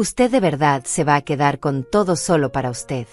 Usted de verdad se va a quedar con todo solo para usted.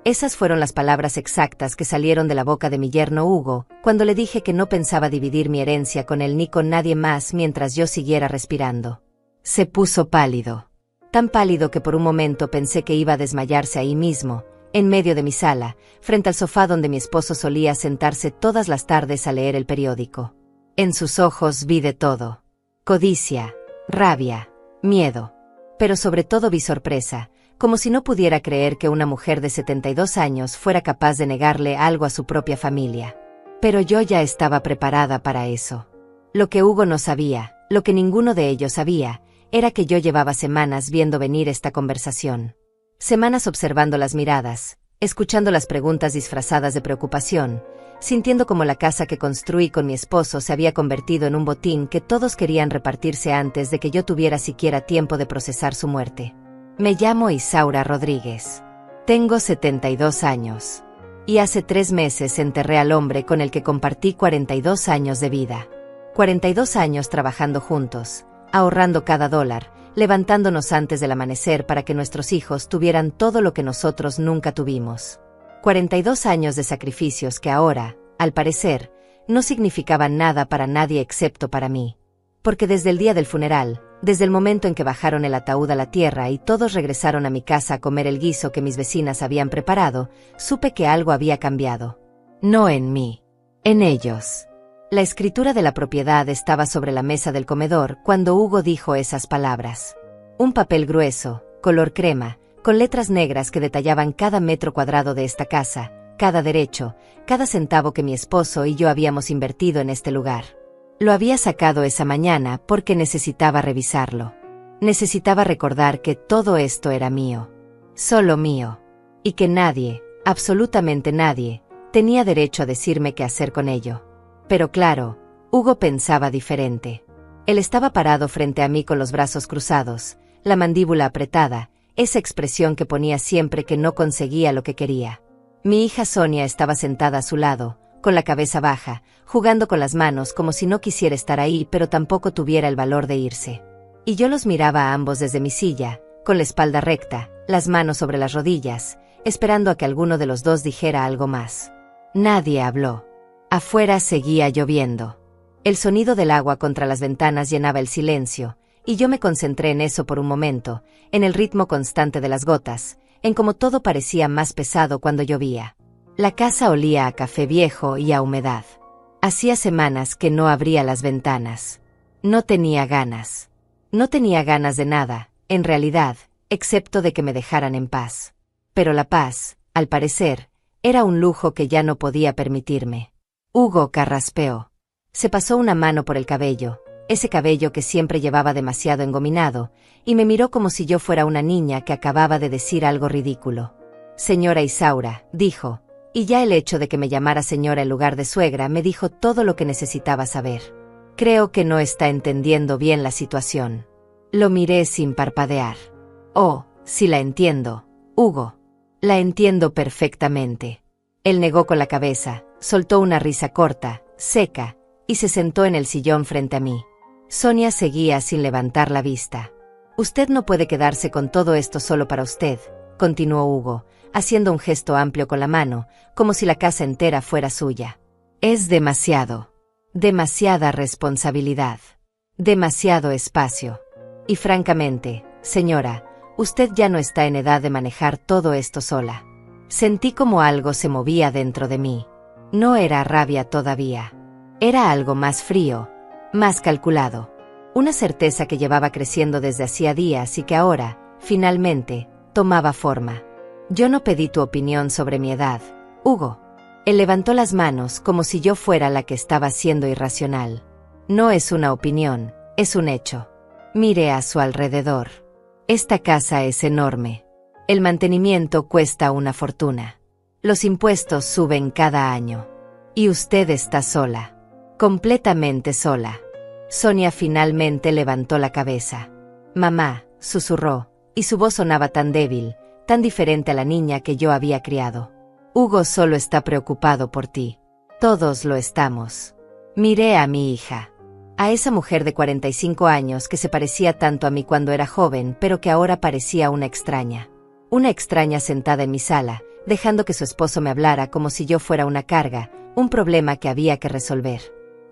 Esas fueron las palabras exactas que salieron de la boca de mi yerno Hugo, cuando le dije que no pensaba dividir mi herencia con él ni con nadie más mientras yo siguiera respirando. Se puso pálido. Tan pálido que por un momento pensé que iba a desmayarse ahí mismo, en medio de mi sala, frente al sofá donde mi esposo solía sentarse todas las tardes a leer el periódico. En sus ojos vi de todo. Codicia, rabia, miedo. Pero sobre todo vi sorpresa, como si no pudiera creer que una mujer de 72 años fuera capaz de negarle algo a su propia familia. Pero yo ya estaba preparada para eso. Lo que Hugo no sabía, lo que ninguno de ellos sabía, era que yo llevaba semanas viendo venir esta conversación. Semanas observando las miradas, escuchando las preguntas disfrazadas de preocupación, sintiendo como la casa que construí con mi esposo se había convertido en un botín que todos querían repartirse antes de que yo tuviera siquiera tiempo de procesar su muerte. Me llamo Isaura Rodríguez. Tengo 72 años. Y hace 3 meses enterré al hombre con el que compartí 42 años de vida. 42 años trabajando juntos, ahorrando cada dólar, levantándonos antes del amanecer para que nuestros hijos tuvieran todo lo que nosotros nunca tuvimos. 42 años de sacrificios que ahora, al parecer, no significaban nada para nadie excepto para mí. Porque desde el día del funeral, desde el momento en que bajaron el ataúd a la tierra y todos regresaron a mi casa a comer el guiso que mis vecinas habían preparado, supe que algo había cambiado. No en mí, en ellos. La escritura de la propiedad estaba sobre la mesa del comedor cuando Hugo dijo esas palabras. Un papel grueso, color crema, con letras negras que detallaban cada metro cuadrado de esta casa, cada derecho, cada centavo que mi esposo y yo habíamos invertido en este lugar. Lo había sacado esa mañana porque necesitaba revisarlo. Necesitaba recordar que todo esto era mío. Solo mío. Y que nadie, absolutamente nadie, tenía derecho a decirme qué hacer con ello. Pero claro, Hugo pensaba diferente. Él estaba parado frente a mí con los brazos cruzados, la mandíbula apretada, esa expresión que ponía siempre que no conseguía lo que quería. Mi hija Sonia estaba sentada a su lado, con la cabeza baja, jugando con las manos como si no quisiera estar ahí pero tampoco tuviera el valor de irse. Y yo los miraba a ambos desde mi silla, con la espalda recta, las manos sobre las rodillas, esperando a que alguno de los dos dijera algo más. Nadie habló. Afuera seguía lloviendo. El sonido del agua contra las ventanas llenaba el silencio, y yo me concentré en eso por un momento, en el ritmo constante de las gotas, en cómo todo parecía más pesado cuando llovía. La casa olía a café viejo y a humedad. Hacía semanas que no abría las ventanas. No tenía ganas. No tenía ganas de nada, en realidad, excepto de que me dejaran en paz. Pero la paz, al parecer, era un lujo que ya no podía permitirme. Hugo carraspeó. Se pasó una mano por el cabello, ese cabello que siempre llevaba demasiado engominado, y me miró como si yo fuera una niña que acababa de decir algo ridículo. Señora Isaura, dijo, y ya el hecho de que me llamara señora en lugar de suegra me dijo todo lo que necesitaba saber. Creo que no está entendiendo bien la situación. Lo miré sin parpadear. Oh, sí la entiendo, Hugo. La entiendo perfectamente. Él negó con la cabeza, soltó una risa corta, seca, y se sentó en el sillón frente a mí. Sonia seguía sin levantar la vista. Usted no puede quedarse con todo esto solo para usted, continuó Hugo, haciendo un gesto amplio con la mano, como si la casa entera fuera suya. Es demasiado. Demasiada responsabilidad. Demasiado espacio. Y francamente, señora, usted ya no está en edad de manejar todo esto sola. Sentí como algo se movía dentro de mí. No era rabia todavía. Era algo más frío, más calculado. Una certeza que llevaba creciendo desde hacía días y que ahora, finalmente, tomaba forma. Yo no pedí tu opinión sobre mi edad, Hugo. Él levantó las manos como si yo fuera la que estaba siendo irracional. No es una opinión, es un hecho. Mire a su alrededor. Esta casa es enorme. El mantenimiento cuesta una fortuna. Los impuestos suben cada año. Y usted está sola. Completamente sola. Sonia finalmente levantó la cabeza. Mamá, susurró, y su voz sonaba tan débil, tan diferente a la niña que yo había criado. Hugo solo está preocupado por ti. Todos lo estamos. Miré a mi hija. A esa mujer de 45 años que se parecía tanto a mí cuando era joven, pero que ahora parecía una extraña. Una extraña sentada en mi sala, dejando que su esposo me hablara como si yo fuera una carga, un problema que había que resolver.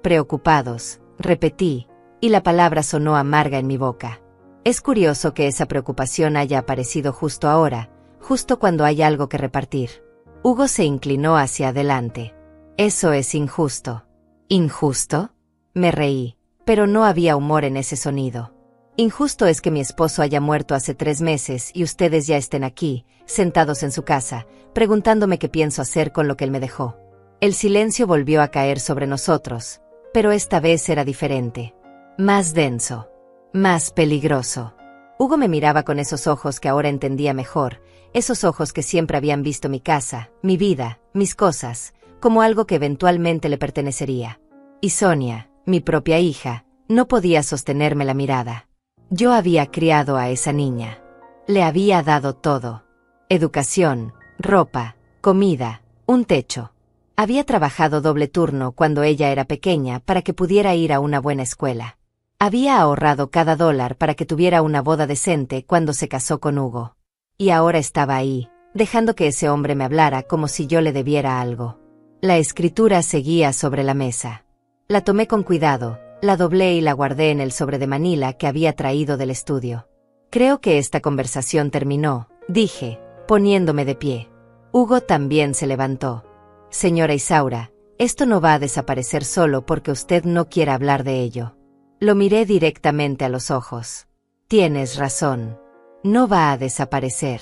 Preocupados, repetí, y la palabra sonó amarga en mi boca. Es curioso que esa preocupación haya aparecido justo ahora, justo cuando hay algo que repartir. Hugo se inclinó hacia adelante. Eso es injusto. ¿Injusto? Me reí, pero no había humor en ese sonido. Injusto es que mi esposo haya muerto hace 3 meses y ustedes ya estén aquí, sentados en su casa, preguntándome qué pienso hacer con lo que él me dejó. El silencio volvió a caer sobre nosotros, pero esta vez era diferente. Más denso. Más peligroso. Hugo me miraba con esos ojos que ahora entendía mejor, esos ojos que siempre habían visto mi casa, mi vida, mis cosas, como algo que eventualmente le pertenecería. Y Sonia, mi propia hija, no podía sostenerme la mirada. Yo había criado a esa niña. Le había dado todo. Educación, ropa, comida, un techo. Había trabajado doble turno cuando ella era pequeña para que pudiera ir a una buena escuela. Había ahorrado cada dólar para que tuviera una boda decente cuando se casó con Hugo. Y ahora estaba ahí, dejando que ese hombre me hablara como si yo le debiera algo. La escritura seguía sobre la mesa. La tomé con cuidado, la doblé y la guardé en el sobre de Manila que había traído del estudio. Creo que esta conversación terminó, dije, poniéndome de pie. Hugo también se levantó. Señora Isaura, esto no va a desaparecer solo porque usted no quiera hablar de ello. Lo miré directamente a los ojos. Tienes razón. No va a desaparecer.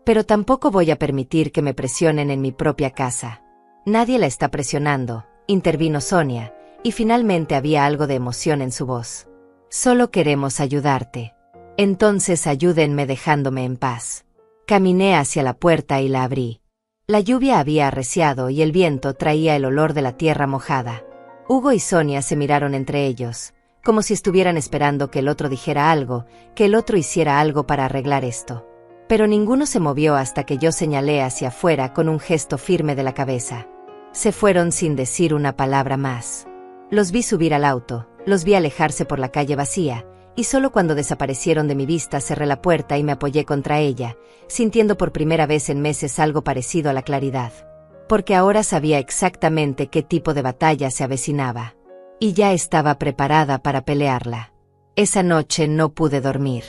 Pero tampoco voy a permitir que me presionen en mi propia casa. Nadie la está presionando, intervino Sonia, y finalmente había algo de emoción en su voz. Solo queremos ayudarte. Entonces ayúdenme dejándome en paz. Caminé hacia la puerta y la abrí. La lluvia había arreciado y el viento traía el olor de la tierra mojada. Hugo y Sonia se miraron entre ellos, como si estuvieran esperando que el otro dijera algo, que el otro hiciera algo para arreglar esto. Pero ninguno se movió hasta que yo señalé hacia afuera con un gesto firme de la cabeza. Se fueron sin decir una palabra más. Los vi subir al auto, los vi alejarse por la calle vacía, y solo cuando desaparecieron de mi vista cerré la puerta y me apoyé contra ella, sintiendo por primera vez en meses algo parecido a la claridad. Porque ahora sabía exactamente qué tipo de batalla se avecinaba. Y ya estaba preparada para pelearla. Esa noche no pude dormir.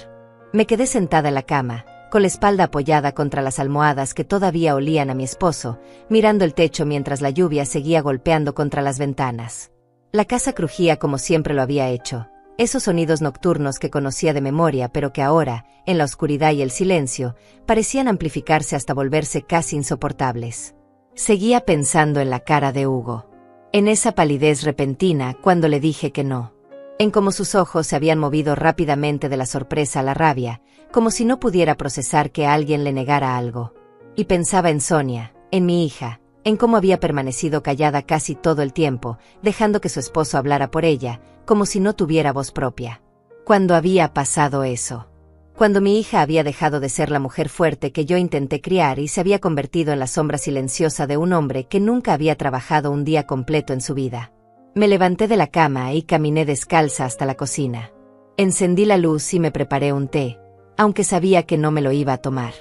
Me quedé sentada en la cama, con la espalda apoyada contra las almohadas que todavía olían a mi esposo, mirando el techo mientras la lluvia seguía golpeando contra las ventanas. La casa crujía como siempre lo había hecho, esos sonidos nocturnos que conocía de memoria pero que ahora, en la oscuridad y el silencio, parecían amplificarse hasta volverse casi insoportables. Seguía pensando en la cara de Hugo. En esa palidez repentina cuando le dije que no. En cómo sus ojos se habían movido rápidamente de la sorpresa a la rabia, como si no pudiera procesar que alguien le negara algo. Y pensaba en Sonia, en mi hija, en cómo había permanecido callada casi todo el tiempo, dejando que su esposo hablara por ella, como si no tuviera voz propia. ¿Cuándo había pasado eso? Cuando mi hija había dejado de ser la mujer fuerte que yo intenté criar y se había convertido en la sombra silenciosa de un hombre que nunca había trabajado un día completo en su vida. Me levanté de la cama y caminé descalza hasta la cocina. Encendí la luz y me preparé un té, aunque sabía que no me lo iba a tomar.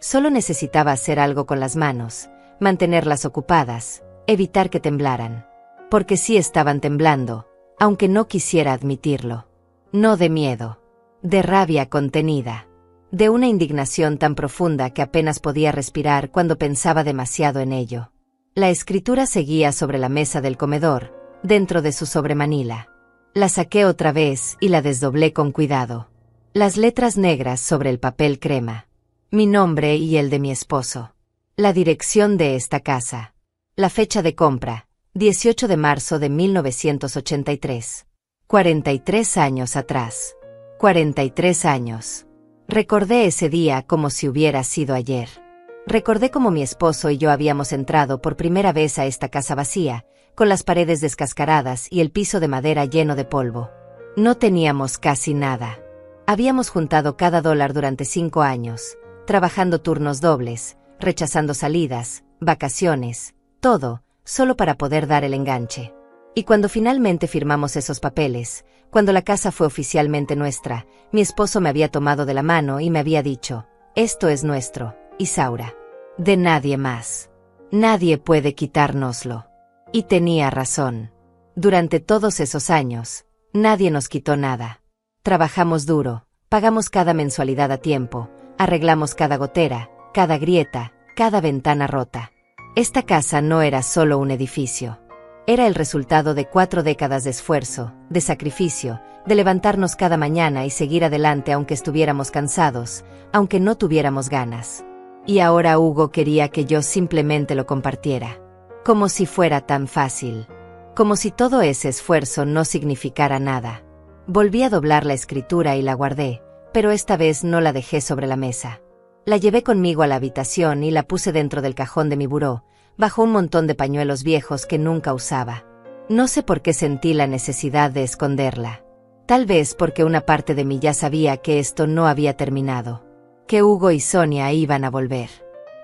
Solo necesitaba hacer algo con las manos, mantenerlas ocupadas, evitar que temblaran. Porque sí estaban temblando, aunque no quisiera admitirlo. No de miedo. De rabia contenida. De una indignación tan profunda que apenas podía respirar cuando pensaba demasiado en ello. La escritura seguía sobre la mesa del comedor, dentro de su sobre Manila. La saqué otra vez y la desdoblé con cuidado. Las letras negras sobre el papel crema. Mi nombre y el de mi esposo. La dirección de esta casa. La fecha de compra, 18 de marzo de 1983. 43 años atrás. 43 años. Recordé ese día como si hubiera sido ayer. Recordé cómo mi esposo y yo habíamos entrado por primera vez a esta casa vacía, con las paredes descascaradas y el piso de madera lleno de polvo. No teníamos casi nada. Habíamos juntado cada dólar durante 5 años, trabajando turnos dobles, rechazando salidas, vacaciones, todo, solo para poder dar el enganche. Y cuando finalmente firmamos esos papeles, cuando la casa fue oficialmente nuestra, mi esposo me había tomado de la mano y me había dicho: esto es nuestro, Isaura. De nadie más. Nadie puede quitárnoslo. Y tenía razón. Durante todos esos años, nadie nos quitó nada. Trabajamos duro, pagamos cada mensualidad a tiempo, arreglamos cada gotera, cada grieta, cada ventana rota. Esta casa no era solo un edificio. Era el resultado de 4 décadas de esfuerzo, de sacrificio, de levantarnos cada mañana y seguir adelante aunque estuviéramos cansados, aunque no tuviéramos ganas. Y ahora Hugo quería que yo simplemente lo compartiera. Como si fuera tan fácil. Como si todo ese esfuerzo no significara nada. Volví a doblar la escritura y la guardé, pero esta vez no la dejé sobre la mesa. La llevé conmigo a la habitación y la puse dentro del cajón de mi buró, bajo un montón de pañuelos viejos que nunca usaba. No sé por qué sentí la necesidad de esconderla. Tal vez porque una parte de mí ya sabía que esto no había terminado. Que Hugo y Sonia iban a volver.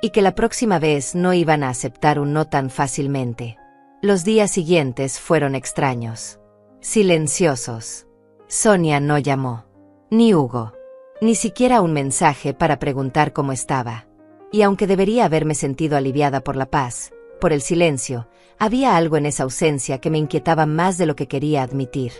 Y que la próxima vez no iban a aceptar un no tan fácilmente. Los días siguientes fueron extraños. Silenciosos. Sonia no llamó. Ni Hugo. Ni siquiera un mensaje para preguntar cómo estaba. Y aunque debería haberme sentido aliviada por la paz, por el silencio, había algo en esa ausencia que me inquietaba más de lo que quería admitir.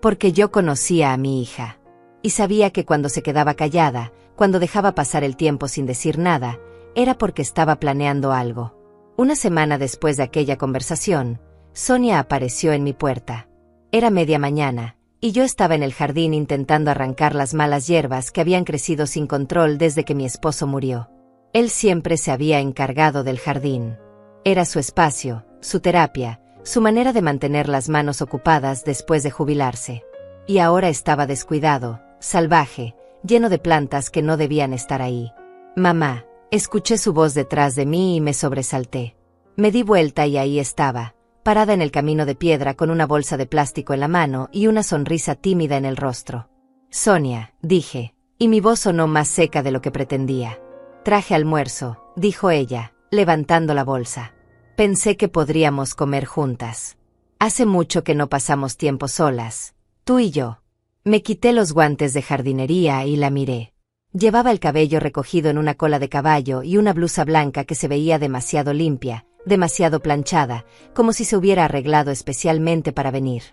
Porque yo conocía a mi hija. Y sabía que cuando se quedaba callada, cuando dejaba pasar el tiempo sin decir nada, era porque estaba planeando algo. Una semana después de aquella conversación, Sonia apareció en mi puerta. Era media mañana, y yo estaba en el jardín intentando arrancar las malas hierbas que habían crecido sin control desde que mi esposo murió. Él siempre se había encargado del jardín. Era su espacio, su terapia, su manera de mantener las manos ocupadas después de jubilarse. Y ahora estaba descuidado, salvaje, lleno de plantas que no debían estar ahí. «Mamá», escuché su voz detrás de mí y me sobresalté. Me di vuelta y ahí estaba, parada en el camino de piedra con una bolsa de plástico en la mano y una sonrisa tímida en el rostro. «Sonia», dije, y mi voz sonó más seca de lo que pretendía. «Traje almuerzo», dijo ella, levantando la bolsa. «Pensé que podríamos comer juntas. Hace mucho que no pasamos tiempo solas, tú y yo». Me quité los guantes de jardinería y la miré. Llevaba el cabello recogido en una cola de caballo y una blusa blanca que se veía demasiado limpia, demasiado planchada, como si se hubiera arreglado especialmente para venir.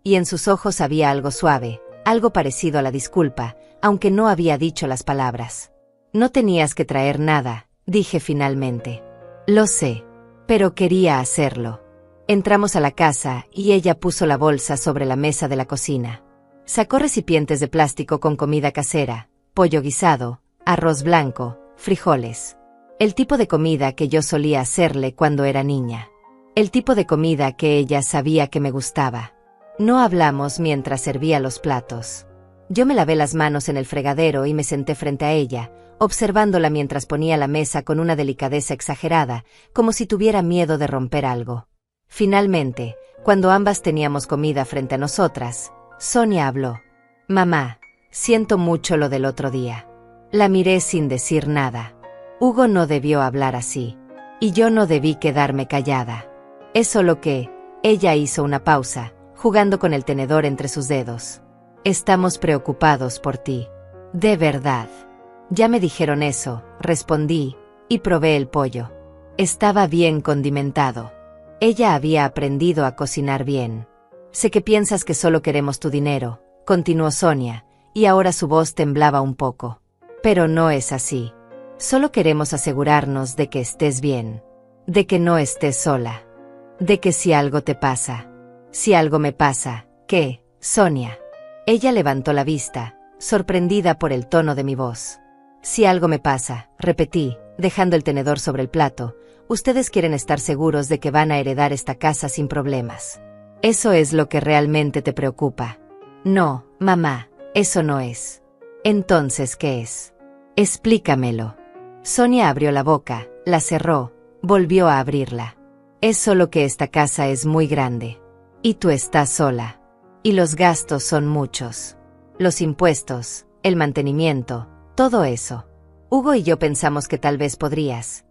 Y en sus ojos había algo suave, algo parecido a la disculpa, aunque no había dicho las palabras. «No tenías que traer nada», dije finalmente. «Lo sé, pero quería hacerlo». Entramos a la casa y ella puso la bolsa sobre la mesa de la cocina. Sacó recipientes de plástico con comida casera, pollo guisado, arroz blanco, frijoles. El tipo de comida que yo solía hacerle cuando era niña. El tipo de comida que ella sabía que me gustaba. No hablamos mientras servía los platos. Yo me lavé las manos en el fregadero y me senté frente a ella, observándola mientras ponía la mesa con una delicadeza exagerada, como si tuviera miedo de romper algo. Finalmente, cuando ambas teníamos comida frente a nosotras, Sonia habló. «Mamá, siento mucho lo del otro día». La miré sin decir nada. Hugo no debió hablar así. Y yo no debí quedarme callada. Es solo que, ella hizo una pausa, jugando con el tenedor entre sus dedos. «Estamos preocupados por ti. De verdad». «Ya me dijeron eso», respondí, y probé el pollo. Estaba bien condimentado. Ella había aprendido a cocinar bien. «Sé que piensas que solo queremos tu dinero», continuó Sonia, y ahora su voz temblaba un poco. «Pero no es así. Solo queremos asegurarnos de que estés bien. De que no estés sola. De que si algo te pasa. Si algo me pasa, ¿qué, Sonia?» Ella levantó la vista, sorprendida por el tono de mi voz. «Si algo me pasa», repetí, dejando el tenedor sobre el plato, «ustedes quieren estar seguros de que van a heredar esta casa sin problemas. Eso es lo que realmente te preocupa». «No, mamá, eso no es». «Entonces, ¿qué es? Explícamelo». Sonia abrió la boca, la cerró, volvió a abrirla. «Es solo que esta casa es muy grande. Y tú estás sola. Y los gastos son muchos. Los impuestos, el mantenimiento, todo eso. Hugo y yo pensamos que tal vez podrías,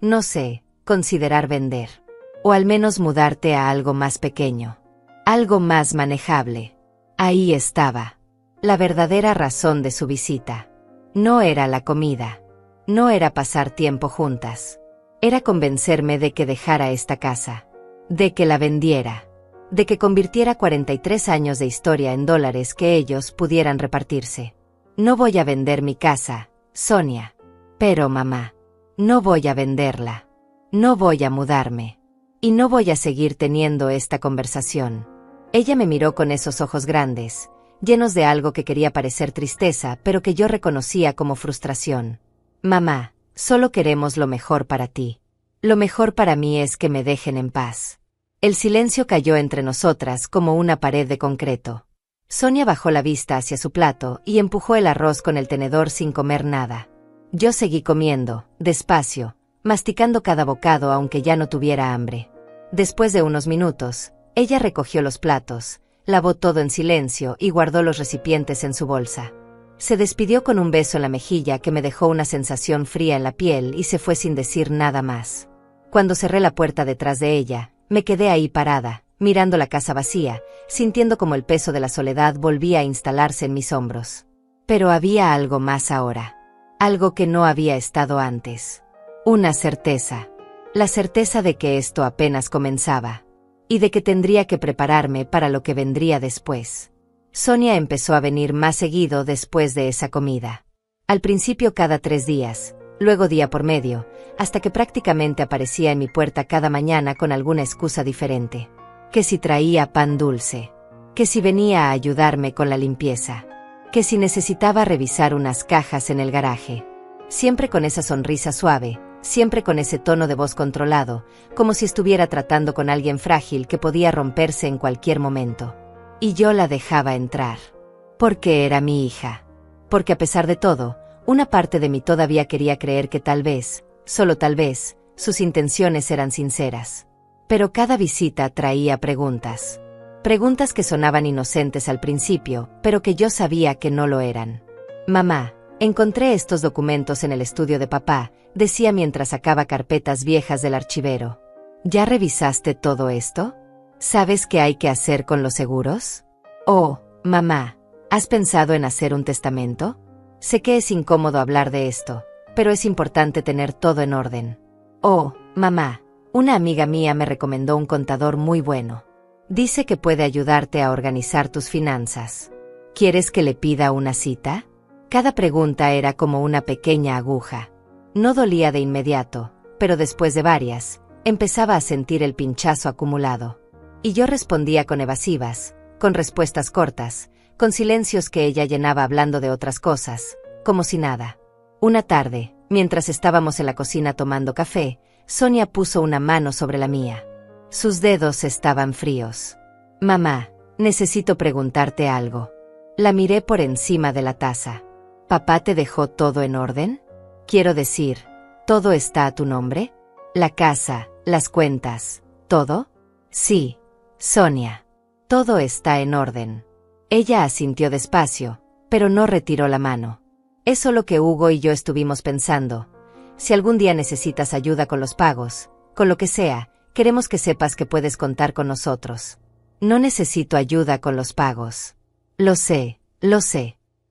no sé, considerar vender. O al menos mudarte a algo más pequeño. Algo más manejable. Ahí estaba. La verdadera razón de su visita. No era la comida. No era pasar tiempo juntas. Era convencerme de que dejara esta casa. De que la vendiera. De que convirtiera 43 años de historia en dólares que ellos pudieran repartirse. No voy a vender mi casa, Sonia. Pero mamá, no voy a venderla. No voy a mudarme. Y no voy a seguir teniendo esta conversación. Ella me miró con esos ojos grandes, llenos de algo que quería parecer tristeza, pero que yo reconocía como frustración. Mamá, solo queremos lo mejor para ti. Lo mejor para mí es que me dejen en paz. El silencio cayó entre nosotras como una pared de concreto. Sonia bajó la vista hacia su plato y empujó el arroz con el tenedor sin comer nada. Yo seguí comiendo, despacio, masticando cada bocado aunque ya no tuviera hambre. Después de unos minutos, ella recogió los platos, lavó todo en silencio y guardó los recipientes en su bolsa. Se despidió con un beso en la mejilla que me dejó una sensación fría en la piel y se fue sin decir nada más. Cuando cerré la puerta detrás de ella, me quedé ahí parada, mirando la casa vacía, sintiendo como el peso de la soledad volvía a instalarse en mis hombros. Pero había algo más ahora. Algo que no había estado antes. Una certeza. La certeza de que esto apenas comenzaba. Y de que tendría que prepararme para lo que vendría después. Sonia empezó a venir más seguido después de esa comida. Al principio cada 3 días, luego día por medio, hasta que prácticamente aparecía en mi puerta cada mañana con alguna excusa diferente. Que si traía pan dulce. Que si venía a ayudarme con la limpieza. Que si necesitaba revisar unas cajas en el garaje. Siempre con esa sonrisa suave, siempre con ese tono de voz controlado, como si estuviera tratando con alguien frágil que podía romperse en cualquier momento. Y yo la dejaba entrar. Porque era mi hija. Porque a pesar de todo, una parte de mí todavía quería creer que tal vez, solo tal vez, sus intenciones eran sinceras. Pero cada visita traía preguntas. Preguntas que sonaban inocentes al principio, pero que yo sabía que no lo eran. Mamá, encontré estos documentos en el estudio de papá, decía mientras sacaba carpetas viejas del archivero. ¿Ya revisaste todo esto? ¿Sabes qué hay que hacer con los seguros? Oh, mamá, ¿has pensado en hacer un testamento? Sé que es incómodo hablar de esto, pero es importante tener todo en orden. Oh, mamá, una amiga mía me recomendó un contador muy bueno. Dice que puede ayudarte a organizar tus finanzas. ¿Quieres que le pida una cita? Cada pregunta era como una pequeña aguja. No dolía de inmediato, pero después de varias, empezaba a sentir el pinchazo acumulado. Y yo respondía con evasivas, con respuestas cortas, con silencios que ella llenaba hablando de otras cosas, como si nada. Una tarde, mientras estábamos en la cocina tomando café, Sonia puso una mano sobre la mía. Sus dedos estaban fríos. Mamá, necesito preguntarte algo. La miré por encima de la taza. ¿Papá te dejó todo en orden? Quiero decir, ¿todo está a tu nombre? ¿La casa, las cuentas, todo? Sí, Sonia. Todo está en orden. Ella asintió despacio, pero no retiró la mano. Es solo que Hugo y yo estuvimos pensando. Si algún día necesitas ayuda con los pagos, con lo que sea, queremos que sepas que puedes contar con nosotros. No necesito ayuda con los pagos. Lo sé,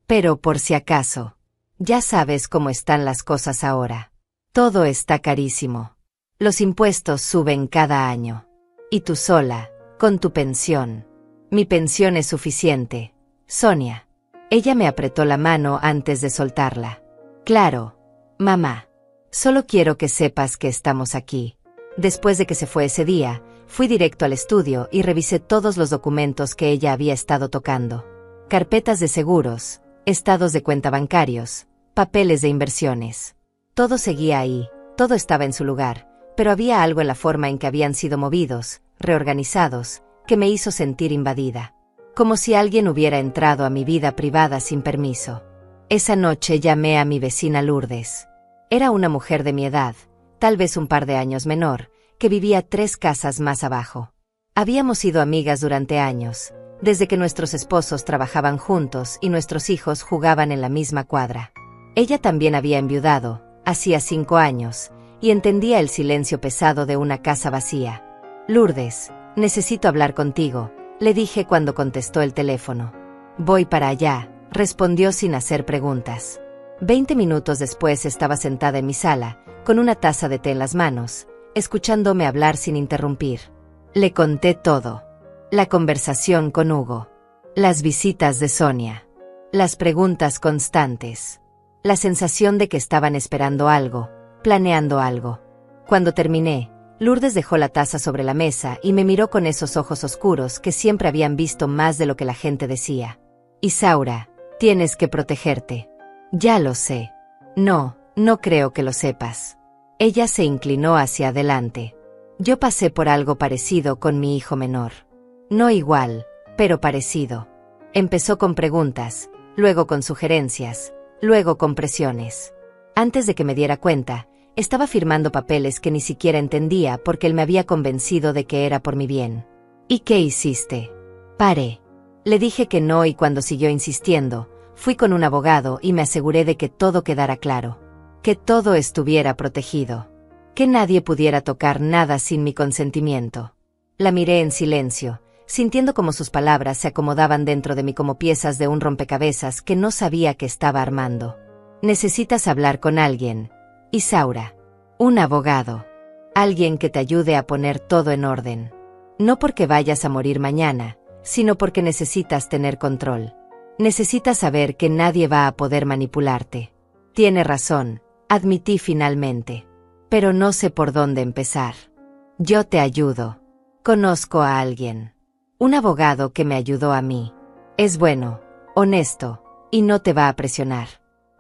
pero por si acaso. Ya sabes cómo están las cosas ahora. Todo está carísimo. Los impuestos suben cada año. Y tú sola, con tu pensión. Mi pensión es suficiente, Sonia. Ella me apretó la mano antes de soltarla. Claro, mamá. Solo quiero que sepas que estamos aquí. Después de que se fue ese día, fui directo al estudio y revisé todos los documentos que ella había estado tocando. Carpetas de seguros, estados de cuenta bancarios, papeles de inversiones. Todo seguía ahí, todo estaba en su lugar, pero había algo en la forma en que habían sido movidos, reorganizados, que me hizo sentir invadida. Como si alguien hubiera entrado a mi vida privada sin permiso. Esa noche llamé a mi vecina Lourdes. Era una mujer de mi edad, tal vez un par de años menor, que vivía 3 casas más abajo. Habíamos sido amigas durante años, desde que nuestros esposos trabajaban juntos y nuestros hijos jugaban en la misma cuadra. Ella también había enviudado, hacía 5 años, y entendía el silencio pesado de una casa vacía. Lourdes, necesito hablar contigo, Le dije cuando contestó el teléfono. Voy para allá, respondió sin hacer preguntas. 20 minutos después estaba sentada en mi sala, con una taza de té en las manos, escuchándome hablar sin interrumpir. Le conté todo. La conversación con Hugo. Las visitas de Sonia. Las preguntas constantes. La sensación de que estaban esperando algo, planeando algo. Cuando terminé, Lourdes dejó la taza sobre la mesa y me miró con esos ojos oscuros que siempre habían visto más de lo que la gente decía. Isaura, tienes que protegerte. Ya lo sé. No, no creo que lo sepas. Ella se inclinó hacia adelante. Yo pasé por algo parecido con mi hijo menor. No igual, pero parecido. Empezó con preguntas, luego con sugerencias, luego con presiones. Antes de que me diera cuenta, estaba firmando papeles que ni siquiera entendía porque él me había convencido de que era por mi bien. ¿Y qué hiciste? Paré. Le dije que no y cuando siguió insistiendo, fui con un abogado y me aseguré de que todo quedara claro. Que todo estuviera protegido. Que nadie pudiera tocar nada sin mi consentimiento. La miré en silencio, sintiendo como sus palabras se acomodaban dentro de mí como piezas de un rompecabezas que no sabía que estaba armando. Necesitas hablar con alguien, Isaura. Un abogado. Alguien que te ayude a poner todo en orden. No porque vayas a morir mañana, sino porque necesitas tener control. Necesitas saber que nadie va a poder manipularte. Tiene razón, admití finalmente. Pero no sé por dónde empezar. Yo te ayudo. Conozco a alguien. Un abogado que me ayudó a mí. Es bueno, honesto, y no te va a presionar.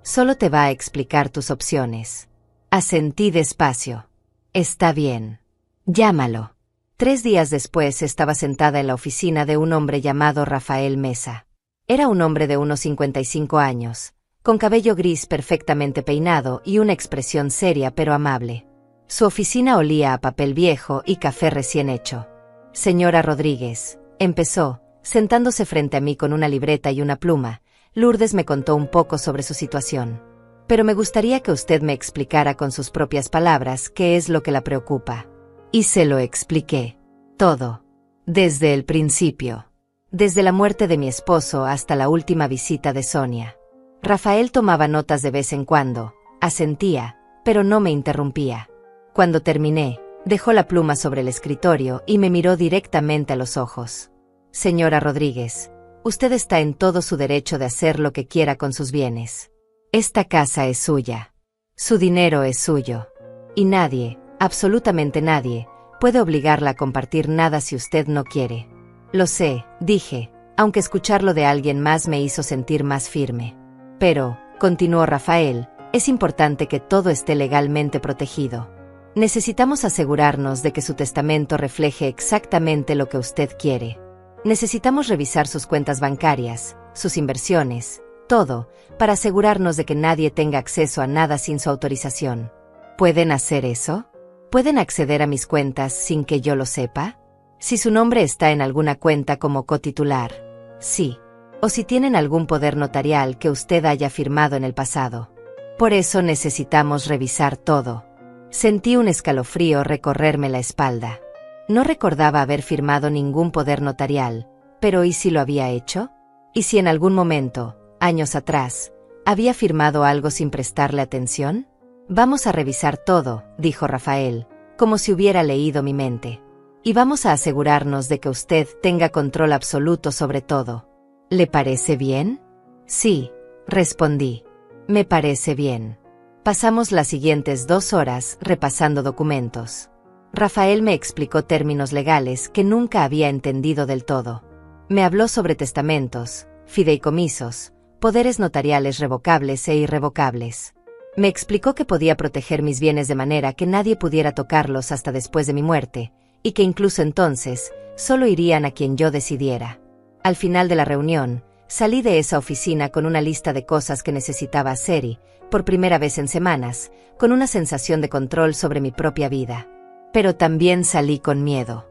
Solo te va a explicar tus opciones. Asentí despacio. Está bien. Llámalo. 3 días después estaba sentada en la oficina de un hombre llamado Rafael Mesa. Era un hombre de unos 55 años, con cabello gris perfectamente peinado y una expresión seria pero amable. Su oficina olía a papel viejo y café recién hecho. Señora Rodríguez, empezó, sentándose frente a mí con una libreta y una pluma. Lourdes me contó un poco sobre su situación. Pero me gustaría que usted me explicara con sus propias palabras qué es lo que la preocupa. Y se lo expliqué. Todo. Desde el principio. Desde la muerte de mi esposo hasta la última visita de Sonia. Rafael tomaba notas de vez en cuando, asentía, pero no me interrumpía. Cuando terminé, dejó la pluma sobre el escritorio y me miró directamente a los ojos. Señora Rodríguez, usted está en todo su derecho de hacer lo que quiera con sus bienes. Esta casa es suya. Su dinero es suyo. Y nadie, absolutamente nadie, puede obligarla a compartir nada si usted no quiere. Lo sé, dije, aunque escucharlo de alguien más me hizo sentir más firme. Pero, continuó Rafael, es importante que todo esté legalmente protegido. Necesitamos asegurarnos de que su testamento refleje exactamente lo que usted quiere. Necesitamos revisar sus cuentas bancarias, sus inversiones, todo, para asegurarnos de que nadie tenga acceso a nada sin su autorización. ¿Pueden hacer eso? ¿Pueden acceder a mis cuentas sin que yo lo sepa? Si su nombre está en alguna cuenta como cotitular, sí. O si tienen algún poder notarial que usted haya firmado en el pasado. Por eso necesitamos revisar todo. Sentí un escalofrío recorrerme la espalda. No recordaba haber firmado ningún poder notarial, pero ¿y si lo había hecho? ¿Y si en algún momento, años atrás, había firmado algo sin prestarle atención? Vamos a revisar todo, dijo Rafael, como si hubiera leído mi mente. Y vamos a asegurarnos de que usted tenga control absoluto sobre todo. ¿Le parece bien? Sí, respondí. Me parece bien. Pasamos las siguientes 2 horas repasando documentos. Rafael me explicó términos legales que nunca había entendido del todo. Me habló sobre testamentos, fideicomisos, poderes notariales revocables e irrevocables. Me explicó que podía proteger mis bienes de manera que nadie pudiera tocarlos hasta después de mi muerte, y que incluso entonces, solo irían a quien yo decidiera. Al final de la reunión, salí de esa oficina con una lista de cosas que necesitaba hacer y, por primera vez en semanas, con una sensación de control sobre mi propia vida. Pero también salí con miedo.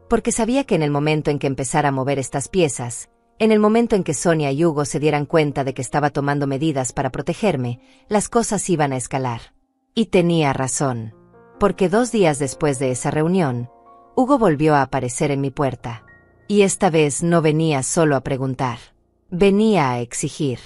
Porque sabía que en el momento en que empezara a mover estas piezas, en el momento en que Sonia y Hugo se dieran cuenta de que estaba tomando medidas para protegerme, las cosas iban a escalar. Y tenía razón. Porque 2 días después de esa reunión, Hugo volvió a aparecer en mi puerta. Y esta vez no venía solo a preguntar. Venía a exigir.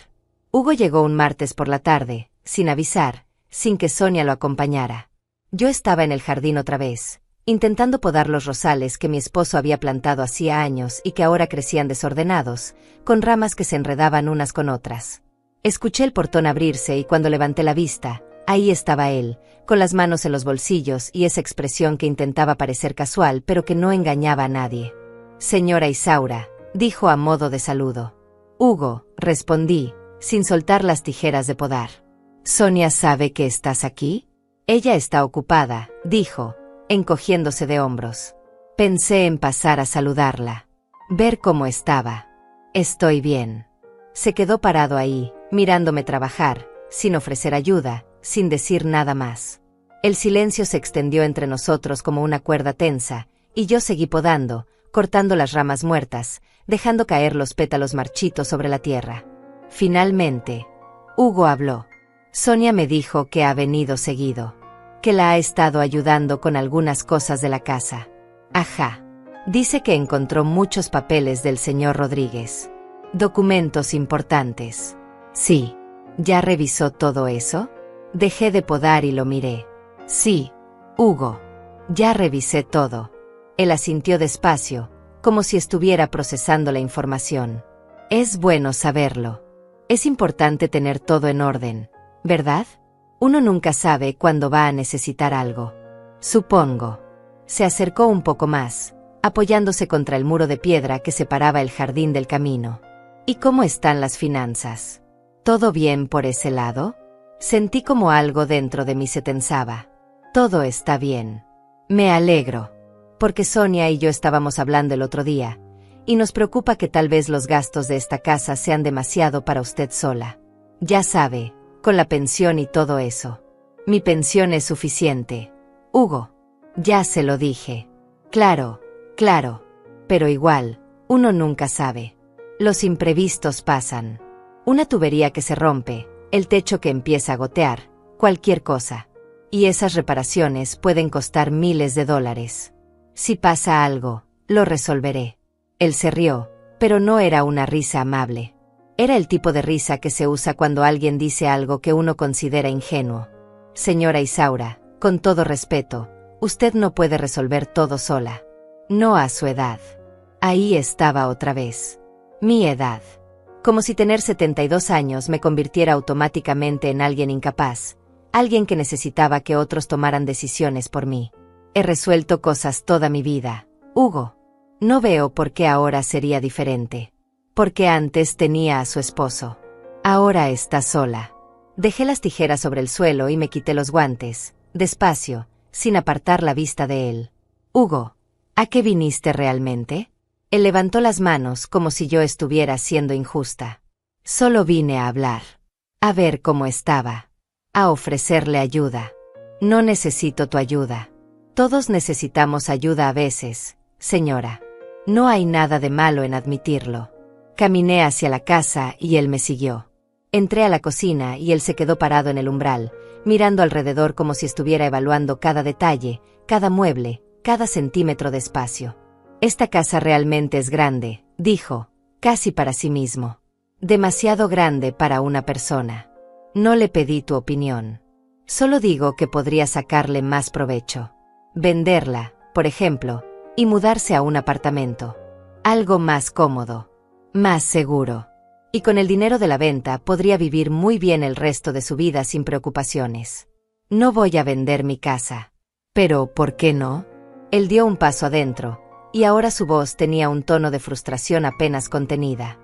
Hugo llegó un martes por la tarde, sin avisar, sin que Sonia lo acompañara. Yo estaba en el jardín otra vez, intentando podar los rosales que mi esposo había plantado hacía años y que ahora crecían desordenados, con ramas que se enredaban unas con otras. Escuché el portón abrirse y cuando levanté la vista, ahí estaba él, con las manos en los bolsillos y esa expresión que intentaba parecer casual pero que no engañaba a nadie. «Señora Isaura», dijo a modo de saludo. «Hugo», respondí, sin soltar las tijeras de podar. «¿Sonia sabe que estás aquí?» «Ella está ocupada», dijo, encogiéndose de hombros. Pensé en pasar a saludarla. Ver cómo estaba. «Estoy bien». Se quedó parado ahí, mirándome trabajar, sin ofrecer ayuda, sin decir nada más. El silencio se extendió entre nosotros como una cuerda tensa, y yo seguí podando, cortando las ramas muertas, dejando caer los pétalos marchitos sobre la tierra. Finalmente, Hugo habló. Sonia me dijo que ha venido seguido, que la ha estado ayudando con algunas cosas de la casa. Ajá. Dice que encontró muchos papeles del señor Rodríguez. Documentos importantes. Sí. ¿Ya revisó todo eso? Dejé de podar y lo miré. Sí, Hugo. Ya revisé todo. Él asintió despacio, como si estuviera procesando la información. Es bueno saberlo. Es importante tener todo en orden, ¿verdad? Uno nunca sabe cuándo va a necesitar algo. Supongo. Se acercó un poco más, apoyándose contra el muro de piedra que separaba el jardín del camino. ¿Y cómo están las finanzas? ¿Todo bien por ese lado? Sentí como algo dentro de mí se tensaba. Todo está bien. Me alegro. Porque Sonia y yo estábamos hablando el otro día, y nos preocupa que tal vez los gastos de esta casa sean demasiado para usted sola. Ya sabe, con la pensión y todo eso. Mi pensión es suficiente. Hugo. Ya se lo dije. Claro, claro. Pero igual, uno nunca sabe. Los imprevistos pasan. Una tubería que se rompe, el techo que empieza a gotear, cualquier cosa. Y esas reparaciones pueden costar miles de dólares. Si pasa algo, lo resolveré. Él se rió, pero no era una risa amable. Era el tipo de risa que se usa cuando alguien dice algo que uno considera ingenuo. Señora Isaura, con todo respeto, usted no puede resolver todo sola. No a su edad. Ahí estaba otra vez. Mi edad. Como si tener 72 años me convirtiera automáticamente en alguien incapaz, alguien que necesitaba que otros tomaran decisiones por mí. He resuelto cosas toda mi vida, Hugo. No veo por qué ahora sería diferente. Porque antes tenía a su esposo. Ahora está sola. Dejé las tijeras sobre el suelo y me quité los guantes, despacio, sin apartar la vista de él. Hugo, ¿a qué viniste realmente? Él levantó las manos como si yo estuviera siendo injusta. Solo vine a hablar. A ver cómo estaba. A ofrecerle ayuda. No necesito tu ayuda. Todos necesitamos ayuda a veces, señora. No hay nada de malo en admitirlo. Caminé hacia la casa y él me siguió. Entré a la cocina y él se quedó parado en el umbral, mirando alrededor como si estuviera evaluando cada detalle, cada mueble, cada centímetro de espacio. Esta casa realmente es grande, dijo, casi para sí mismo. Demasiado grande para una persona. No le pedí tu opinión. Solo digo que podría sacarle más provecho. Venderla, por ejemplo, y mudarse a un apartamento. Algo más cómodo. Más seguro. Y con el dinero de la venta podría vivir muy bien el resto de su vida sin preocupaciones. No voy a vender mi casa. Pero, ¿por qué no? Él dio un paso adentro, y ahora su voz tenía un tono de frustración apenas contenida.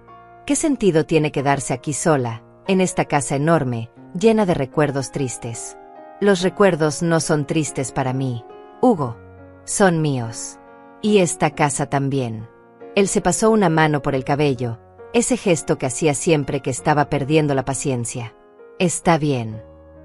¿Qué sentido tiene quedarse aquí sola, en esta casa enorme, llena de recuerdos tristes? Los recuerdos no son tristes para mí, Hugo. Son míos. Y esta casa también. Él se pasó una mano por el cabello, ese gesto que hacía siempre que estaba perdiendo la paciencia. Está bien.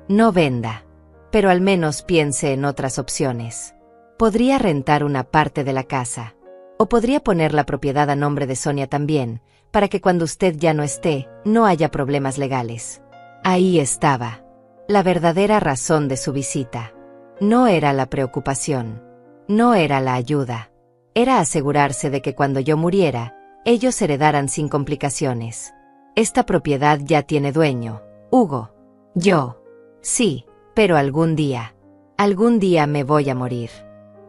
No venda. Pero al menos piense en otras opciones. Podría rentar una parte de la casa. O podría poner la propiedad a nombre de Sonia también, para que cuando usted ya no esté, no haya problemas legales. Ahí estaba. La verdadera razón de su visita. No era la preocupación. No era la ayuda. Era asegurarse de que cuando yo muriera, ellos heredaran sin complicaciones. Esta propiedad ya tiene dueño, Hugo. Yo. Sí, pero algún día me voy a morir.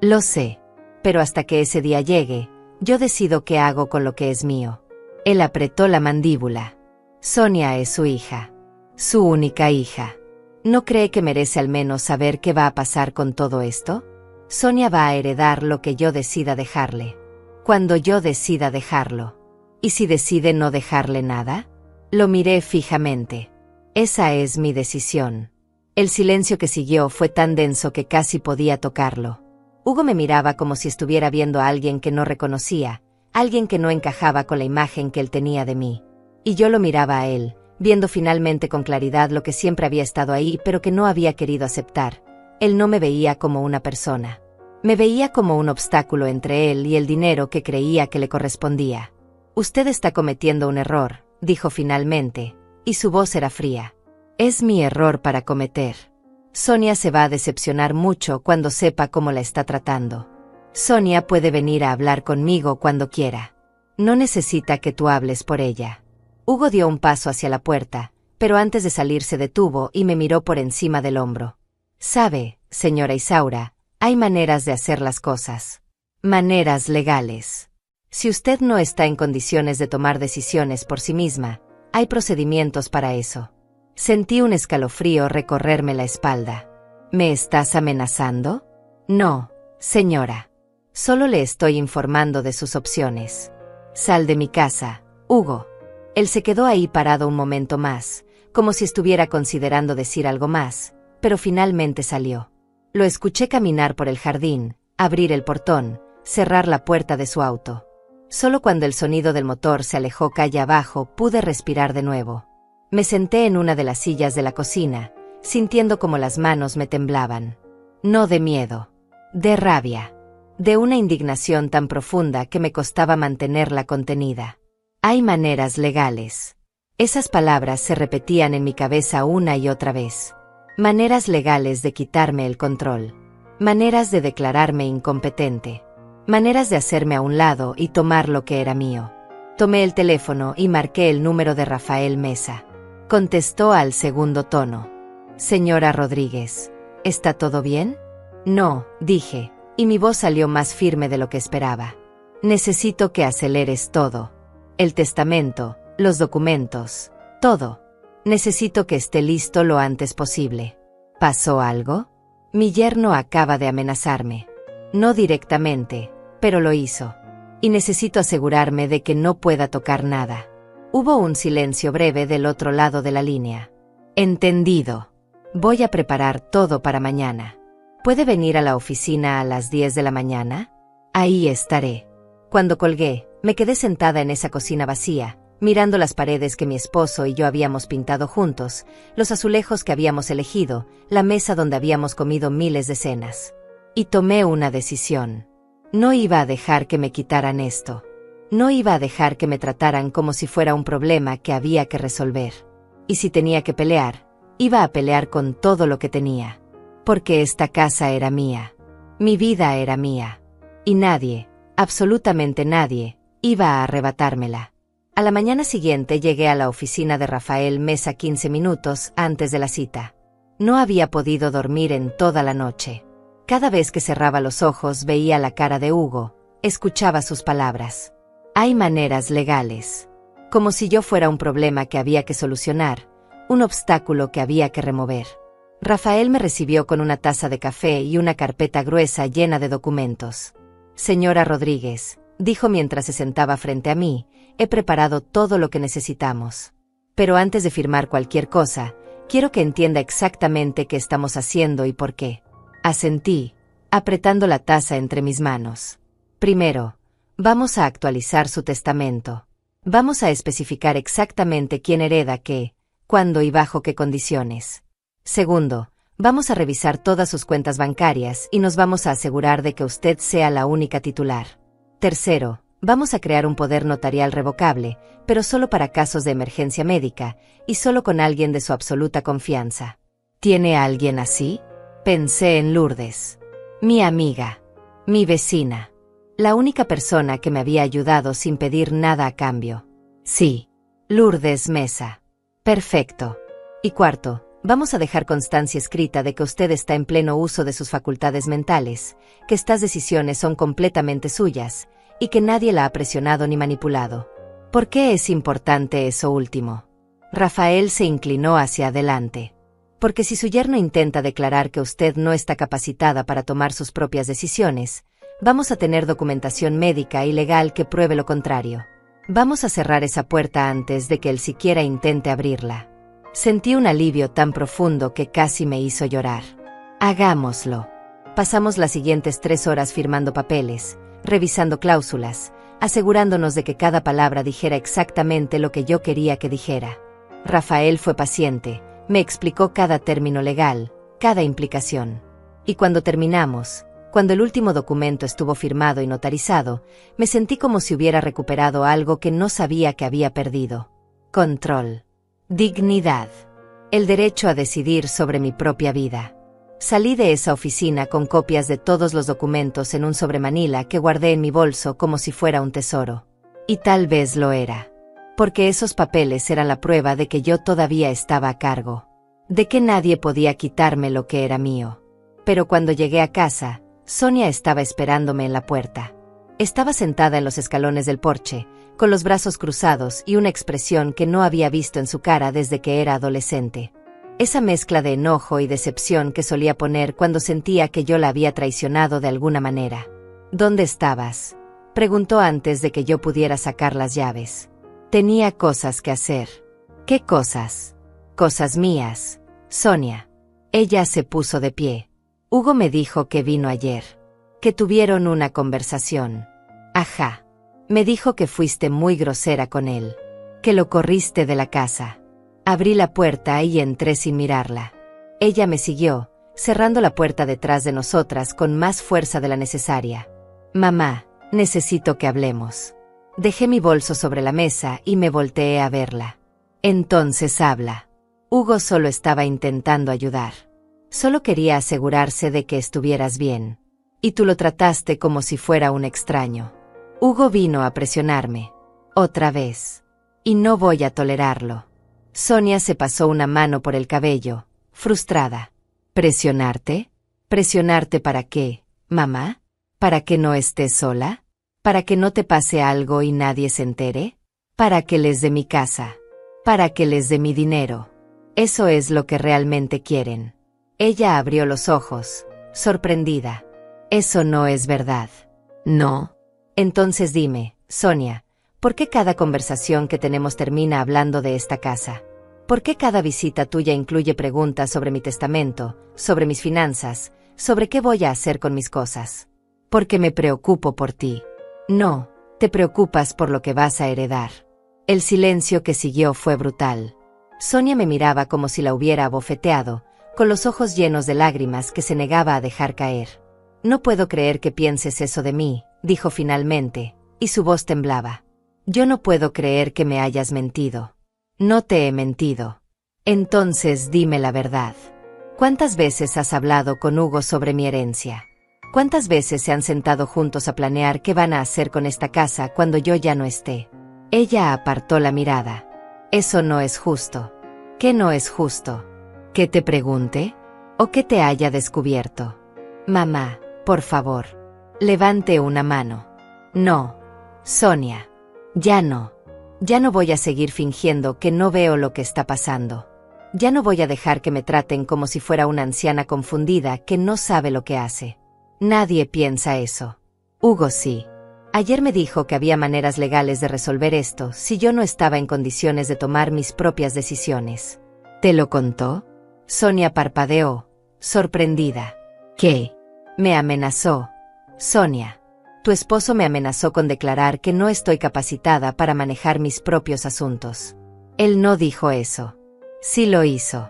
Lo sé, pero hasta que ese día llegue, yo decido qué hago con lo que es mío. Él apretó la mandíbula. Sonia es su hija. Su única hija. ¿No cree que merece al menos saber qué va a pasar con todo esto? Sonia va a heredar lo que yo decida dejarle. Cuando yo decida dejarlo. ¿Y si decide no dejarle nada? Lo miré fijamente. Esa es mi decisión. El silencio que siguió fue tan denso que casi podía tocarlo. Hugo me miraba como si estuviera viendo a alguien que no reconocía, alguien que no encajaba con la imagen que él tenía de mí. Y yo lo miraba a él, viendo finalmente con claridad lo que siempre había estado ahí pero que no había querido aceptar. Él no me veía como una persona. Me veía como un obstáculo entre él y el dinero que creía que le correspondía. Usted está cometiendo un error, dijo finalmente, y su voz era fría. Es mi error para cometer. Sonia se va a decepcionar mucho cuando sepa cómo la está tratando. Sonia puede venir a hablar conmigo cuando quiera. No necesita que tú hables por ella. Hugo dio un paso hacia la puerta, pero antes de salir se detuvo y me miró por encima del hombro. Sabe, señora Isaura, hay maneras de hacer las cosas. Maneras legales. Si usted no está en condiciones de tomar decisiones por sí misma, hay procedimientos para eso. Sentí un escalofrío recorrerme la espalda. ¿Me estás amenazando? No, señora. Solo le estoy informando de sus opciones. Sal de mi casa, Hugo. Él se quedó ahí parado un momento más, como si estuviera considerando decir algo más, pero finalmente salió. Lo escuché caminar por el jardín, abrir el portón, cerrar la puerta de su auto. Solo cuando el sonido del motor se alejó calle abajo pude respirar de nuevo. Me senté en una de las sillas de la cocina, sintiendo como las manos me temblaban. No de miedo, de rabia, de una indignación tan profunda que me costaba mantenerla contenida. Hay maneras legales. Esas palabras se repetían en mi cabeza una y otra vez. Maneras legales de quitarme el control. Maneras de declararme incompetente. Maneras de hacerme a un lado y tomar lo que era mío. Tomé el teléfono y marqué el número de Rafael Mesa. Contestó al segundo tono. Señora Rodríguez, ¿está todo bien? No, dije, y mi voz salió más firme de lo que esperaba. Necesito que aceleres todo. El testamento, los documentos, todo. Necesito que esté listo lo antes posible. ¿Pasó algo? Mi yerno acaba de amenazarme. No directamente, pero lo hizo. Y necesito asegurarme de que no pueda tocar nada. Hubo un silencio breve del otro lado de la línea. Entendido. Voy a preparar todo para mañana. ¿Puede venir a la oficina a las 10 de la mañana? Ahí estaré. Cuando colgué, me quedé sentada en esa cocina vacía, mirando las paredes que mi esposo y yo habíamos pintado juntos, los azulejos que habíamos elegido, la mesa donde habíamos comido miles de cenas. Y tomé una decisión. No iba a dejar que me quitaran esto. No iba a dejar que me trataran como si fuera un problema que había que resolver. Y si tenía que pelear, iba a pelear con todo lo que tenía. Porque esta casa era mía. Mi vida era mía. Y nadie, absolutamente nadie, iba a arrebatármela. A la mañana siguiente llegué a la oficina de Rafael Mesa 15 minutos antes de la cita. No había podido dormir en toda la noche. Cada vez que cerraba los ojos veía la cara de Hugo, escuchaba sus palabras. Hay maneras legales. Como si yo fuera un problema que había que solucionar, un obstáculo que había que remover. Rafael me recibió con una taza de café y una carpeta gruesa llena de documentos. Señora Rodríguez, dijo mientras se sentaba frente a mí, he preparado todo lo que necesitamos. Pero antes de firmar cualquier cosa, quiero que entienda exactamente qué estamos haciendo y por qué. Asentí, apretando la taza entre mis manos. Primero, vamos a actualizar su testamento. Vamos a especificar exactamente quién hereda qué, cuándo y bajo qué condiciones. Segundo, vamos a revisar todas sus cuentas bancarias y nos vamos a asegurar de que usted sea la única titular. Tercero, vamos a crear un poder notarial revocable, pero solo para casos de emergencia médica, y solo con alguien de su absoluta confianza. ¿Tiene a alguien así? Pensé en Lourdes. Mi amiga. Mi vecina. La única persona que me había ayudado sin pedir nada a cambio. Sí. Lourdes Mesa. Perfecto. Y cuarto, vamos a dejar constancia escrita de que usted está en pleno uso de sus facultades mentales, que estas decisiones son completamente suyas, y que nadie la ha presionado ni manipulado. ¿Por qué es importante eso último? Rafael se inclinó hacia adelante. Porque si su yerno intenta declarar que usted no está capacitada para tomar sus propias decisiones, vamos a tener documentación médica y legal que pruebe lo contrario. Vamos a cerrar esa puerta antes de que él siquiera intente abrirla. Sentí un alivio tan profundo que casi me hizo llorar. Hagámoslo. Pasamos las siguientes 3 horas firmando papeles, revisando cláusulas, asegurándonos de que cada palabra dijera exactamente lo que yo quería que dijera. Rafael fue paciente, me explicó cada término legal, cada implicación. Y cuando terminamos, cuando el último documento estuvo firmado y notarizado, me sentí como si hubiera recuperado algo que no sabía que había perdido. Control. Dignidad. El derecho a decidir sobre mi propia vida. Salí de esa oficina con copias de todos los documentos en un sobremanila que guardé en mi bolso como si fuera un tesoro. Y tal vez lo era. Porque esos papeles eran la prueba de que yo todavía estaba a cargo. De que nadie podía quitarme lo que era mío. Pero cuando llegué a casa, Sonia estaba esperándome en la puerta. Estaba sentada en los escalones del porche, con los brazos cruzados y una expresión que no había visto en su cara desde que era adolescente. Esa mezcla de enojo y decepción que solía poner cuando sentía que yo la había traicionado de alguna manera. ¿Dónde estabas?, preguntó antes de que yo pudiera sacar las llaves. Tenía cosas que hacer. ¿Qué cosas? Cosas mías, Sonia. Ella se puso de pie. Hugo me dijo que vino ayer. Que tuvieron una conversación. Ajá. Me dijo que fuiste muy grosera con él. Que lo corriste de la casa. Abrí la puerta y entré sin mirarla. Ella me siguió, cerrando la puerta detrás de nosotras con más fuerza de la necesaria. Mamá, necesito que hablemos. Dejé mi bolso sobre la mesa y me volteé a verla. Entonces habla. Hugo solo estaba intentando ayudar. Solo quería asegurarse de que estuvieras bien. Y tú lo trataste como si fuera un extraño. Hugo vino a presionarme. Otra vez. Y no voy a tolerarlo. Sonia se pasó una mano por el cabello, frustrada. ¿Presionarte? ¿Presionarte para qué, mamá? ¿Para que no estés sola? ¿Para que no te pase algo y nadie se entere? ¿Para que les dé mi casa? ¿Para que les dé mi dinero? Eso es lo que realmente quieren. Ella abrió los ojos, sorprendida. Eso no es verdad. ¿No? Entonces dime, Sonia, ¿por qué cada conversación que tenemos termina hablando de esta casa? ¿Por qué cada visita tuya incluye preguntas sobre mi testamento, sobre mis finanzas, sobre qué voy a hacer con mis cosas? Porque me preocupo por ti. No, te preocupas por lo que vas a heredar. El silencio que siguió fue brutal. Sonia me miraba como si la hubiera abofeteado, con los ojos llenos de lágrimas que se negaba a dejar caer. No puedo creer que pienses eso de mí, dijo finalmente, y su voz temblaba. Yo no puedo creer que me hayas mentido. No te he mentido. Entonces dime la verdad. ¿Cuántas veces has hablado con Hugo sobre mi herencia? ¿Cuántas veces se han sentado juntos a planear qué van a hacer con esta casa cuando yo ya no esté? Ella apartó la mirada. Eso no es justo. ¿Qué no es justo? ¿Que te pregunte? ¿O que te haya descubierto? Mamá, por favor. Levante una mano. No. Sonia. Ya no. Ya no voy a seguir fingiendo que no veo lo que está pasando. Ya no voy a dejar que me traten como si fuera una anciana confundida que no sabe lo que hace. Nadie piensa eso. Hugo sí. Ayer me dijo que había maneras legales de resolver esto si yo no estaba en condiciones de tomar mis propias decisiones. ¿Te lo contó? Sonia parpadeó, sorprendida. ¿Qué? Me amenazó. Sonia. Tu esposo me amenazó con declarar que no estoy capacitada para manejar mis propios asuntos. Él no dijo eso. Sí lo hizo.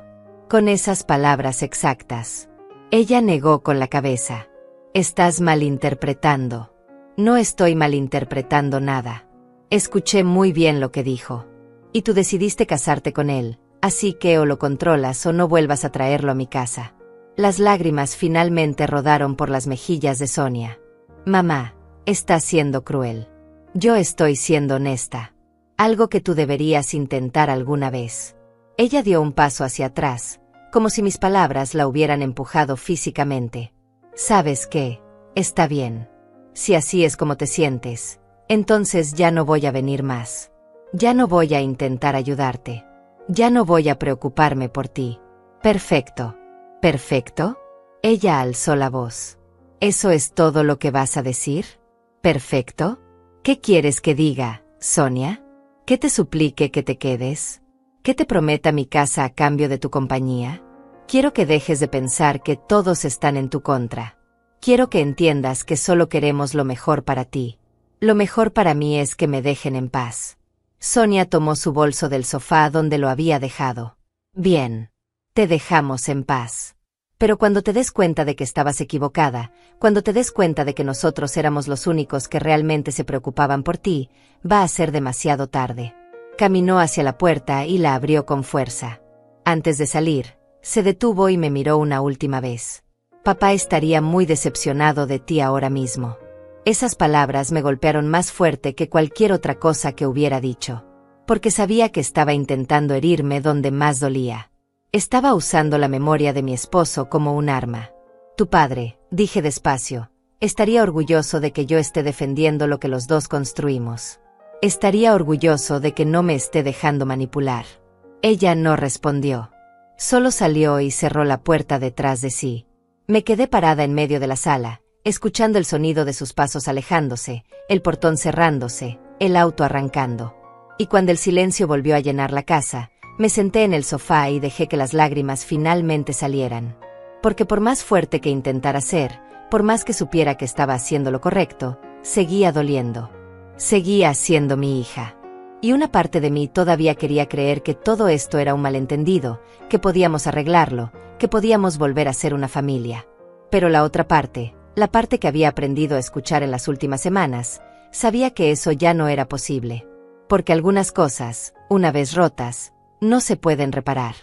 Con esas palabras exactas. Ella negó con la cabeza. Estás malinterpretando. No estoy malinterpretando nada. Escuché muy bien lo que dijo. Y tú decidiste casarte con él, así que o lo controlas o no vuelvas a traerlo a mi casa. Las lágrimas finalmente rodaron por las mejillas de Sonia. Mamá, Estás siendo cruel. Yo estoy siendo honesta. Algo que tú deberías intentar alguna vez. Ella dio un paso hacia atrás, como si mis palabras la hubieran empujado físicamente. ¿Sabes qué? Está bien. Si así es como te sientes, entonces ya no voy a venir más. Ya no voy a intentar ayudarte. Ya no voy a preocuparme por ti. Perfecto. ¿Perfecto? Ella alzó la voz. ¿Eso es todo lo que vas a decir? ¿Perfecto? ¿Qué quieres que diga, Sonia? ¿Que te suplique que te quedes? ¿Que te prometa mi casa a cambio de tu compañía? Quiero que dejes de pensar que todos están en tu contra. Quiero que entiendas que solo queremos lo mejor para ti. Lo mejor para mí es que me dejen en paz. Sonia tomó su bolso del sofá donde lo había dejado. Bien. Te dejamos en paz. Pero cuando te des cuenta de que estabas equivocada, cuando te des cuenta de que nosotros éramos los únicos que realmente se preocupaban por ti, va a ser demasiado tarde. Caminó hacia la puerta y la abrió con fuerza. Antes de salir, se detuvo y me miró una última vez. Papá estaría muy decepcionado de ti ahora mismo. Esas palabras me golpearon más fuerte que cualquier otra cosa que hubiera dicho. Porque sabía que estaba intentando herirme donde más dolía. Estaba usando la memoria de mi esposo como un arma. Tu padre, dije despacio, estaría orgulloso de que yo esté defendiendo lo que los dos construimos. Estaría orgulloso de que no me esté dejando manipular. Ella no respondió. Solo salió y cerró la puerta detrás de sí. Me quedé parada en medio de la sala, escuchando el sonido de sus pasos alejándose, el portón cerrándose, el auto arrancando. Y cuando el silencio volvió a llenar la casa, me senté en el sofá y dejé que las lágrimas finalmente salieran. Porque por más fuerte que intentara ser, por más que supiera que estaba haciendo lo correcto, seguía doliendo. Seguía siendo mi hija. Y una parte de mí todavía quería creer que todo esto era un malentendido, que podíamos arreglarlo, que podíamos volver a ser una familia. Pero la otra parte, la parte que había aprendido a escuchar en las últimas semanas, sabía que eso ya no era posible. Porque algunas cosas, una vez rotas, no se pueden reparar.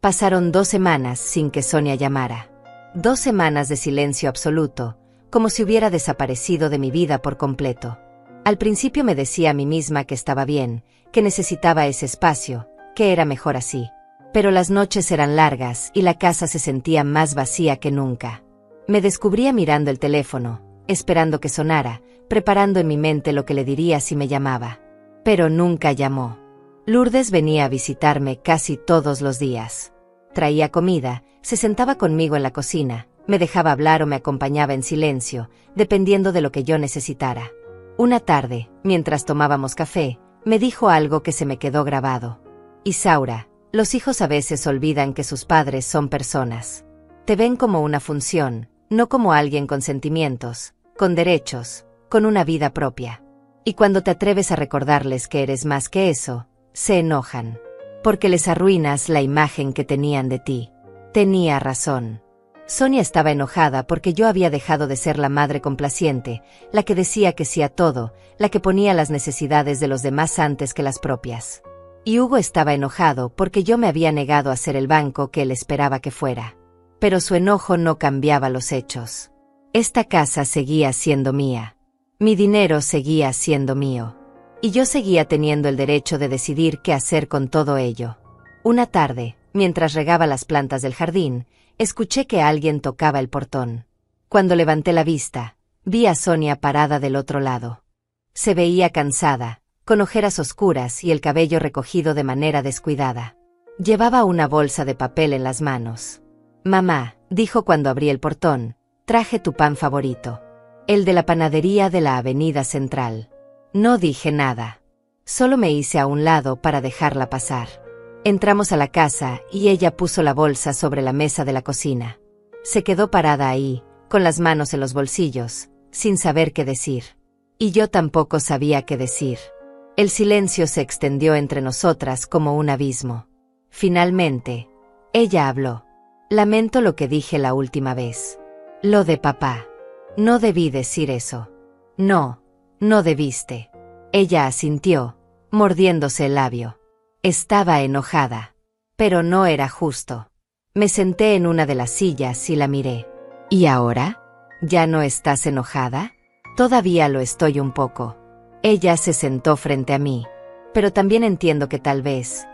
Pasaron 2 semanas sin que Sonia llamara. 2 semanas de silencio absoluto, como si hubiera desaparecido de mi vida por completo. Al principio me decía a mí misma que estaba bien, que necesitaba ese espacio, que era mejor así. Pero las noches eran largas y la casa se sentía más vacía que nunca. Me descubría mirando el teléfono, esperando que sonara, preparando en mi mente lo que le diría si me llamaba. Pero nunca llamó. Lourdes venía a visitarme casi todos los días. Traía comida, se sentaba conmigo en la cocina, me dejaba hablar o me acompañaba en silencio, dependiendo de lo que yo necesitara. Una tarde, mientras tomábamos café, me dijo algo que se me quedó grabado. Isaura, los hijos a veces olvidan que sus padres son personas. Te ven como una función, no como alguien con sentimientos, con derechos, con una vida propia. Y cuando te atreves a recordarles que eres más que eso, se enojan. Porque les arruinas la imagen que tenían de ti. Tenía razón. Sonia estaba enojada porque yo había dejado de ser la madre complaciente, la que decía que sí a todo, la que ponía las necesidades de los demás antes que las propias. Y Hugo estaba enojado porque yo me había negado a ser el banco que él esperaba que fuera. Pero su enojo no cambiaba los hechos. Esta casa seguía siendo mía. Mi dinero seguía siendo mío. Y yo seguía teniendo el derecho de decidir qué hacer con todo ello. Una tarde, mientras regaba las plantas del jardín, escuché que alguien tocaba el portón. Cuando levanté la vista, vi a Sonia parada del otro lado. Se veía cansada, con ojeras oscuras y el cabello recogido de manera descuidada. Llevaba una bolsa de papel en las manos. «Mamá», dijo cuando abrí el portón, «traje tu pan favorito. El de la panadería de la Avenida Central». No dije nada. Solo me hice a un lado para dejarla pasar. Entramos a la casa y ella puso la bolsa sobre la mesa de la cocina. Se quedó parada ahí, con las manos en los bolsillos, sin saber qué decir. Y yo tampoco sabía qué decir. El silencio se extendió entre nosotras como un abismo. Finalmente, ella habló. «Lamento lo que dije la última vez. Lo de papá. No debí decir eso. No, no debiste». Ella asintió, mordiéndose el labio. Estaba enojada. Pero no era justo. Me senté en una de las sillas y la miré. «¿Y ahora? ¿Ya no estás enojada?». Todavía lo estoy un poco. Ella se sentó frente a mí. Pero también entiendo que tal vez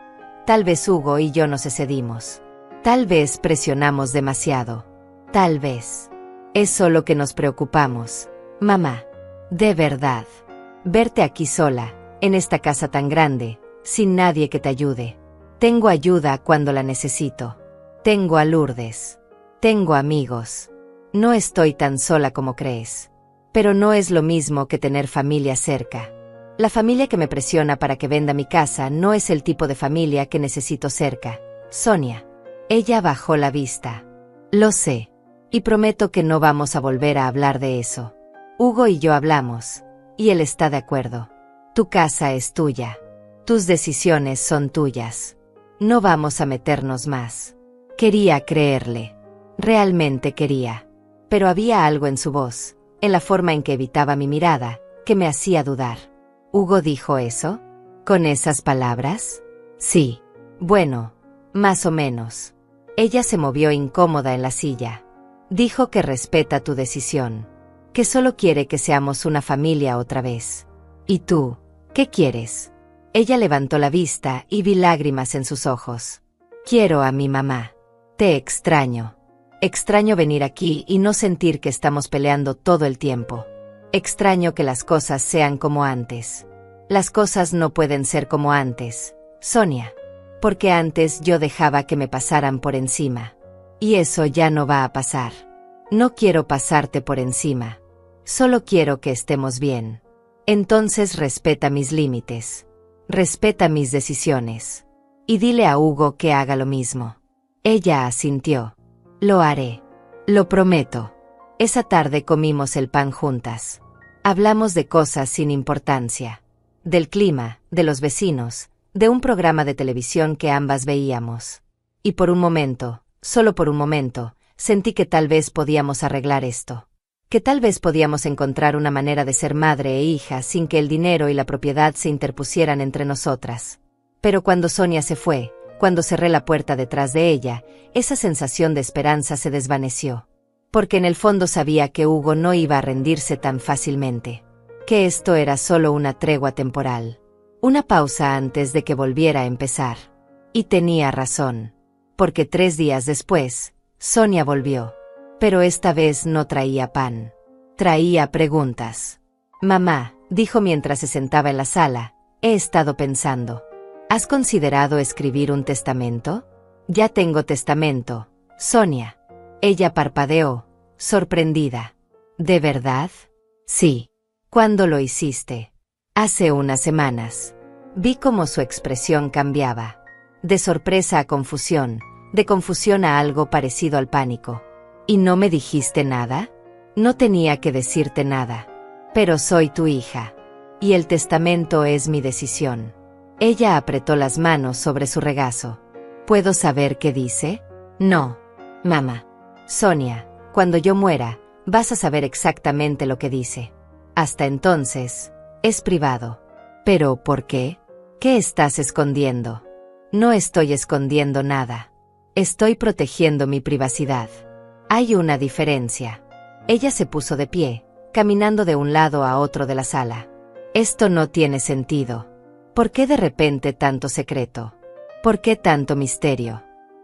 Hugo y yo nos excedimos. Tal vez presionamos demasiado. Tal vez. Es solo que nos preocupamos. Mamá. De verdad. Verte aquí sola, en esta casa tan grande, sin nadie que te ayude. Tengo ayuda cuando la necesito. Tengo a Lourdes. Tengo amigos. No estoy tan sola como crees. Pero no es lo mismo que tener familia cerca. La familia que me presiona para que venda mi casa no es el tipo de familia que necesito cerca. Sonia. Ella bajó la vista. Lo sé. Y prometo que no vamos a volver a hablar de eso. Hugo y yo hablamos. Y él está de acuerdo. Tu casa es tuya. Tus decisiones son tuyas. No vamos a meternos más. Quería creerle. Realmente quería. Pero había algo en su voz, en la forma en que evitaba mi mirada, que me hacía dudar. ¿Hugo dijo eso? ¿Con esas palabras? Sí. Bueno, más o menos. Ella se movió incómoda en la silla. Dijo que respeta tu decisión. Que solo quiere que seamos una familia otra vez. ¿Y tú? ¿Qué quieres? Ella levantó la vista y vi lágrimas en sus ojos. Quiero a mi mamá. Te extraño. Extraño venir aquí y no sentir que estamos peleando todo el tiempo. Extraño que las cosas sean como antes. Las cosas no pueden ser como antes, Sonia. Porque antes yo dejaba que me pasaran por encima. Y eso ya no va a pasar. No quiero pasarte por encima. Solo quiero que estemos bien. Entonces respeta mis límites. Respeta mis decisiones. Y dile a Hugo que haga lo mismo. Ella asintió. Lo haré. Lo prometo. Esa tarde comimos el pan juntas. Hablamos de cosas sin importancia. Del clima, de los vecinos, de un programa de televisión que ambas veíamos. Y por un momento, solo por un momento, sentí que tal vez podíamos arreglar esto. Que tal vez podíamos encontrar una manera de ser madre e hija sin que el dinero y la propiedad se interpusieran entre nosotras. Pero cuando Sonia se fue, cuando cerré la puerta detrás de ella, esa sensación de esperanza se desvaneció. Porque en el fondo sabía que Hugo no iba a rendirse tan fácilmente. Que esto era solo una tregua temporal. Una pausa antes de que volviera a empezar. Y tenía razón. Porque 3 días después, Sonia volvió. Pero esta vez no traía pan. Traía preguntas. Mamá, dijo mientras se sentaba en la sala, he estado pensando. ¿Has considerado escribir un testamento? Ya tengo testamento, Sonia. Ella parpadeó, sorprendida. ¿De verdad? Sí. ¿Cuándo lo hiciste? Hace unas semanas. Vi cómo su expresión cambiaba. De sorpresa a confusión, de confusión a algo parecido al pánico. ¿Y no me dijiste nada? No tenía que decirte nada. Pero soy tu hija. Y el testamento es mi decisión. Ella apretó las manos sobre su regazo. ¿Puedo saber qué dice? No. Mamá. Sonia, cuando yo muera, vas a saber exactamente lo que dice. Hasta entonces, es privado. ¿Pero por qué? ¿Qué estás escondiendo? No estoy escondiendo nada. Estoy protegiendo mi privacidad. Hay una diferencia. Ella se puso de pie, caminando de un lado a otro de la sala. Esto no tiene sentido. ¿Por qué de repente tanto secreto? ¿Por qué tanto misterio?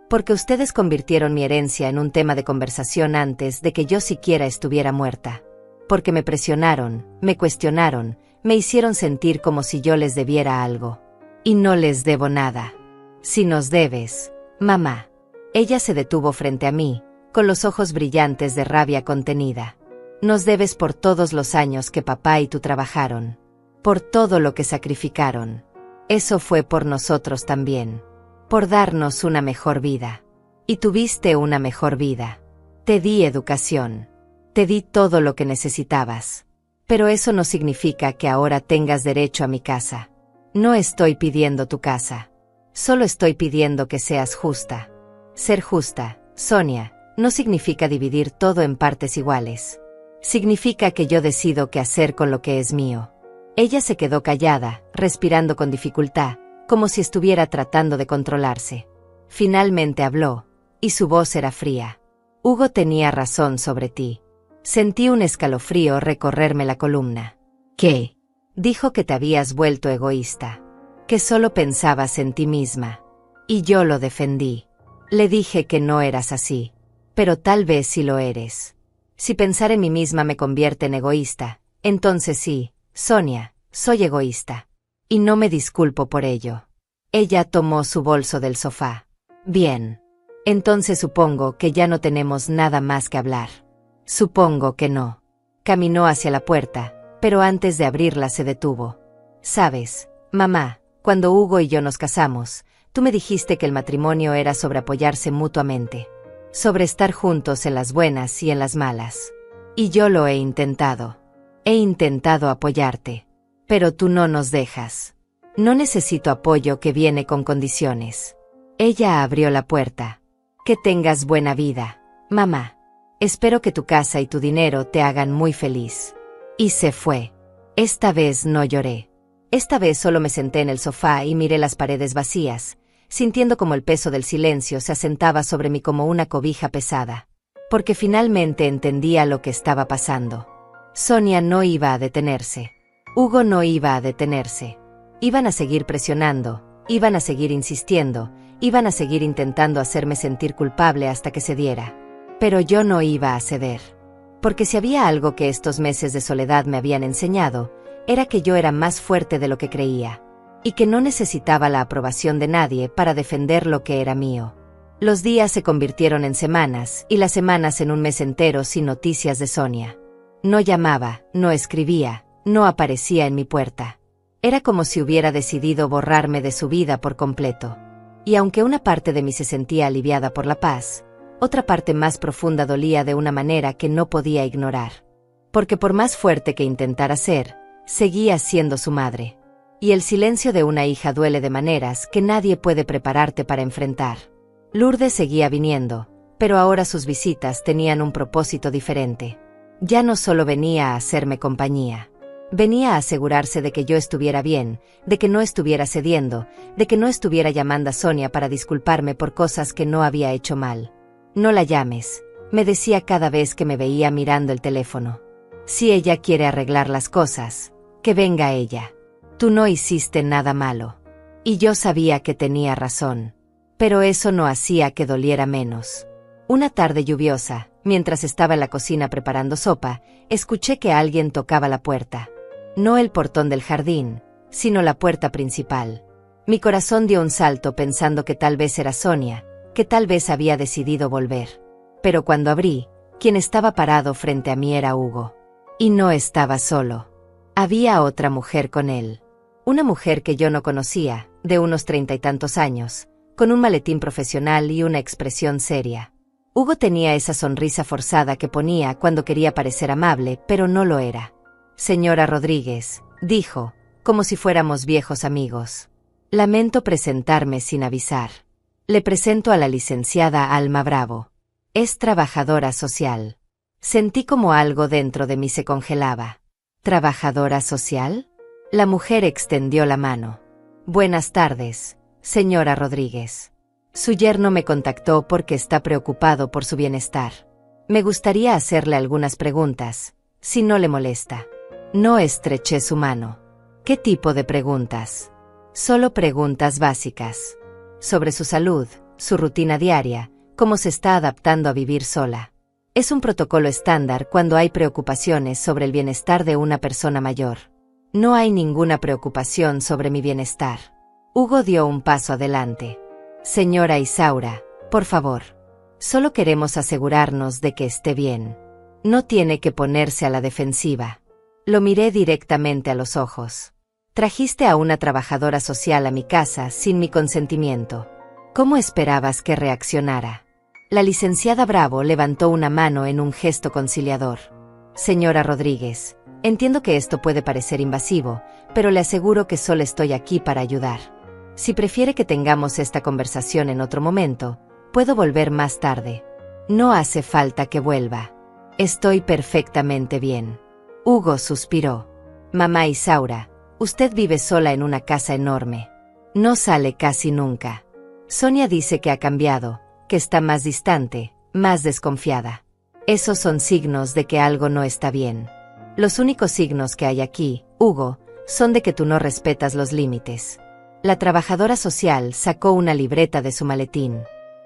Porque ustedes convirtieron mi herencia en un tema de conversación antes de que yo siquiera estuviera muerta. Porque me presionaron, me cuestionaron, me hicieron sentir como si yo les debiera algo. Y no les debo nada. Si nos debes, mamá. Ella se detuvo frente a mí, con los ojos brillantes de rabia contenida. Nos debes por todos los años que papá y tú trabajaron. Por todo lo que sacrificaron. Eso fue por nosotros también. Por darnos una mejor vida. Y tuviste una mejor vida. Te di educación. Te di todo lo que necesitabas. Pero eso no significa que ahora tengas derecho a mi casa. No estoy pidiendo tu casa. Solo estoy pidiendo que seas justa. Ser justa, Sonia, no significa dividir todo en partes iguales. Significa que yo decido qué hacer con lo que es mío. Ella se quedó callada, respirando con dificultad, como si estuviera tratando de controlarse. Finalmente habló, y su voz era fría. Hugo tenía razón sobre ti. Sentí un escalofrío recorrerme la columna. ¿Qué? Dijo que te habías vuelto egoísta. Que solo pensabas en ti misma. Y yo lo defendí. Le dije que no eras así. Pero tal vez sí lo eres. Si pensar en mí misma me convierte en egoísta, entonces sí, Sonia, soy egoísta. Y no me disculpo por ello. Ella tomó su bolso del sofá. Bien. Entonces supongo que ya no tenemos nada más que hablar. Supongo que no. Caminó hacia la puerta, pero antes de abrirla se detuvo. Sabes, mamá, cuando Hugo y yo nos casamos, tú me dijiste que el matrimonio era sobre apoyarse mutuamente. Sobre estar juntos en las buenas y en las malas. Y yo lo he intentado. He intentado apoyarte. Pero tú no nos dejas. No necesito apoyo que viene con condiciones. Ella abrió la puerta. Que tengas buena vida, mamá. Espero que tu casa y tu dinero te hagan muy feliz. Y se fue. Esta vez no lloré. Esta vez solo me senté en el sofá y miré las paredes vacías, sintiendo como el peso del silencio se asentaba sobre mí como una cobija pesada. Porque finalmente entendía lo que estaba pasando. Sonia no iba a detenerse. Hugo no iba a detenerse. Iban a seguir presionando, iban a seguir insistiendo, iban a seguir intentando hacerme sentir culpable hasta que cediera. Pero yo no iba a ceder. Porque si había algo que estos meses de soledad me habían enseñado, era que yo era más fuerte de lo que creía. Y que no necesitaba la aprobación de nadie para defender lo que era mío. Los días se convirtieron en semanas y las semanas en un mes entero sin noticias de Sonia. No llamaba, no escribía, no aparecía en mi puerta. Era como si hubiera decidido borrarme de su vida por completo. Y aunque una parte de mí se sentía aliviada por la paz, otra parte más profunda dolía de una manera que no podía ignorar. Porque por más fuerte que intentara ser, seguía siendo su madre. Y el silencio de una hija duele de maneras que nadie puede prepararte para enfrentar. Lourdes seguía viniendo, pero ahora sus visitas tenían un propósito diferente. Ya no solo venía a hacerme compañía. Venía a asegurarse de que yo estuviera bien, de que no estuviera cediendo, de que no estuviera llamando a Sonia para disculparme por cosas que no había hecho mal. No la llames, me decía cada vez que me veía mirando el teléfono. Si ella quiere arreglar las cosas, que venga ella. Tú no hiciste nada malo. Y yo sabía que tenía razón. Pero eso no hacía que doliera menos. Una tarde lluviosa, mientras estaba en la cocina preparando sopa, escuché que alguien tocaba la puerta. No el portón del jardín, sino la puerta principal. Mi corazón dio un salto pensando que tal vez era Sonia, que tal vez había decidido volver. Pero cuando abrí, quien estaba parado frente a mí era Hugo. Y no estaba solo. Había otra mujer con él. Una mujer que yo no conocía, de unos 30 y tantos años, con un maletín profesional y una expresión seria. Hugo tenía esa sonrisa forzada que ponía cuando quería parecer amable, pero no lo era. Señora Rodríguez, dijo, como si fuéramos viejos amigos. Lamento presentarme sin avisar. Le presento a la licenciada Alma Bravo. Es trabajadora social. Sentí como algo dentro de mí se congelaba. ¿Trabajadora social? La mujer extendió la mano. Buenas tardes, señora Rodríguez. Su yerno me contactó porque está preocupado por su bienestar. Me gustaría hacerle algunas preguntas, si no le molesta. No estreché su mano. ¿Qué tipo de preguntas? Solo preguntas básicas. Sobre su salud, su rutina diaria, cómo se está adaptando a vivir sola. Es un protocolo estándar cuando hay preocupaciones sobre el bienestar de una persona mayor. No hay ninguna preocupación sobre mi bienestar. Hugo dio un paso adelante. Señora Isaura, por favor. Solo queremos asegurarnos de que esté bien. No tiene que ponerse a la defensiva. Lo miré directamente a los ojos. Trajiste a una trabajadora social a mi casa sin mi consentimiento. ¿Cómo esperabas que reaccionara? La licenciada Bravo levantó una mano en un gesto conciliador. Señora Rodríguez, entiendo que esto puede parecer invasivo, pero le aseguro que solo estoy aquí para ayudar. Si prefiere que tengamos esta conversación en otro momento, puedo volver más tarde. No hace falta que vuelva. Estoy perfectamente bien. Hugo suspiró. Mamá Isaura, usted vive sola en una casa enorme. No sale casi nunca. Sonia dice que ha cambiado, que está más distante, más desconfiada. Esos son signos de que algo no está bien. Los únicos signos que hay aquí, Hugo, son de que tú no respetas los límites. La trabajadora social sacó una libreta de su maletín.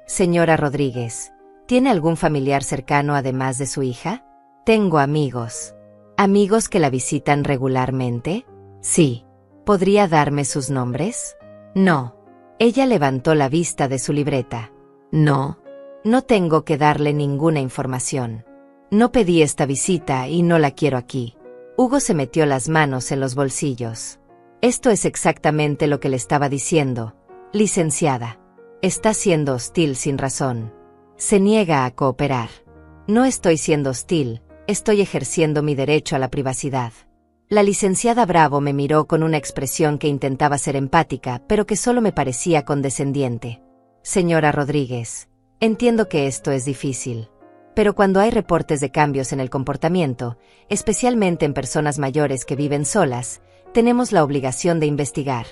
Señora Rodríguez, ¿tiene algún familiar cercano además de su hija? Tengo amigos. ¿Amigos que la visitan regularmente? Sí. ¿Podría darme sus nombres? No. Ella levantó la vista de su libreta. No. No tengo que darle ninguna información. No pedí esta visita y no la quiero aquí. Hugo se metió las manos en los bolsillos. Esto es exactamente lo que le estaba diciendo. Licenciada. Está siendo hostil sin razón. Se niega a cooperar. No estoy siendo hostil, estoy ejerciendo mi derecho a la privacidad. La licenciada Bravo me miró con una expresión que intentaba ser empática, pero que solo me parecía condescendiente. Señora Rodríguez, entiendo que esto es difícil. Pero cuando hay reportes de cambios en el comportamiento, especialmente en personas mayores que viven solas, tenemos la obligación de investigar.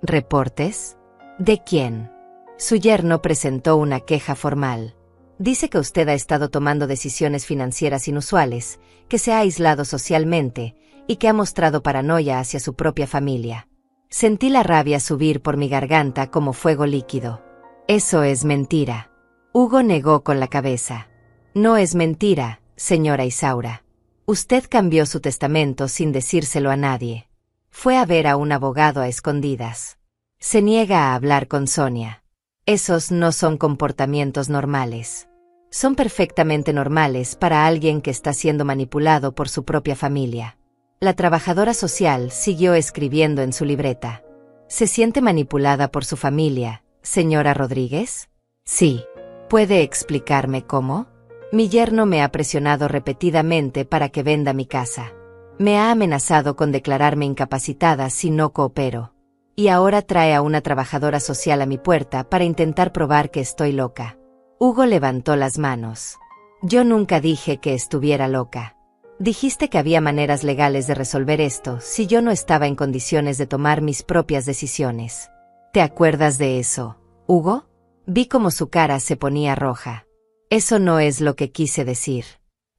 ¿Reportes? ¿De quién? Su yerno presentó una queja formal. Dice que usted ha estado tomando decisiones financieras inusuales, que se ha aislado socialmente y que ha mostrado paranoia hacia su propia familia. Sentí la rabia subir por mi garganta como fuego líquido. Eso es mentira. Hugo negó con la cabeza. No es mentira, señora Isaura. Usted cambió su testamento sin decírselo a nadie. Fue a ver a un abogado a escondidas. Se niega a hablar con Sonia. Esos no son comportamientos normales. Son perfectamente normales para alguien que está siendo manipulado por su propia familia. La trabajadora social siguió escribiendo en su libreta. ¿Se siente manipulada por su familia, señora Rodríguez? Sí. ¿Puede explicarme cómo? Mi yerno me ha presionado repetidamente para que venda mi casa. Me ha amenazado con declararme incapacitada si no coopero. Y ahora trae a una trabajadora social a mi puerta para intentar probar que estoy loca. Hugo levantó las manos. Yo nunca dije que estuviera loca. Dijiste que había maneras legales de resolver esto si yo no estaba en condiciones de tomar mis propias decisiones. ¿Te acuerdas de eso, Hugo? Vi cómo su cara se ponía roja. Eso no es lo que quise decir.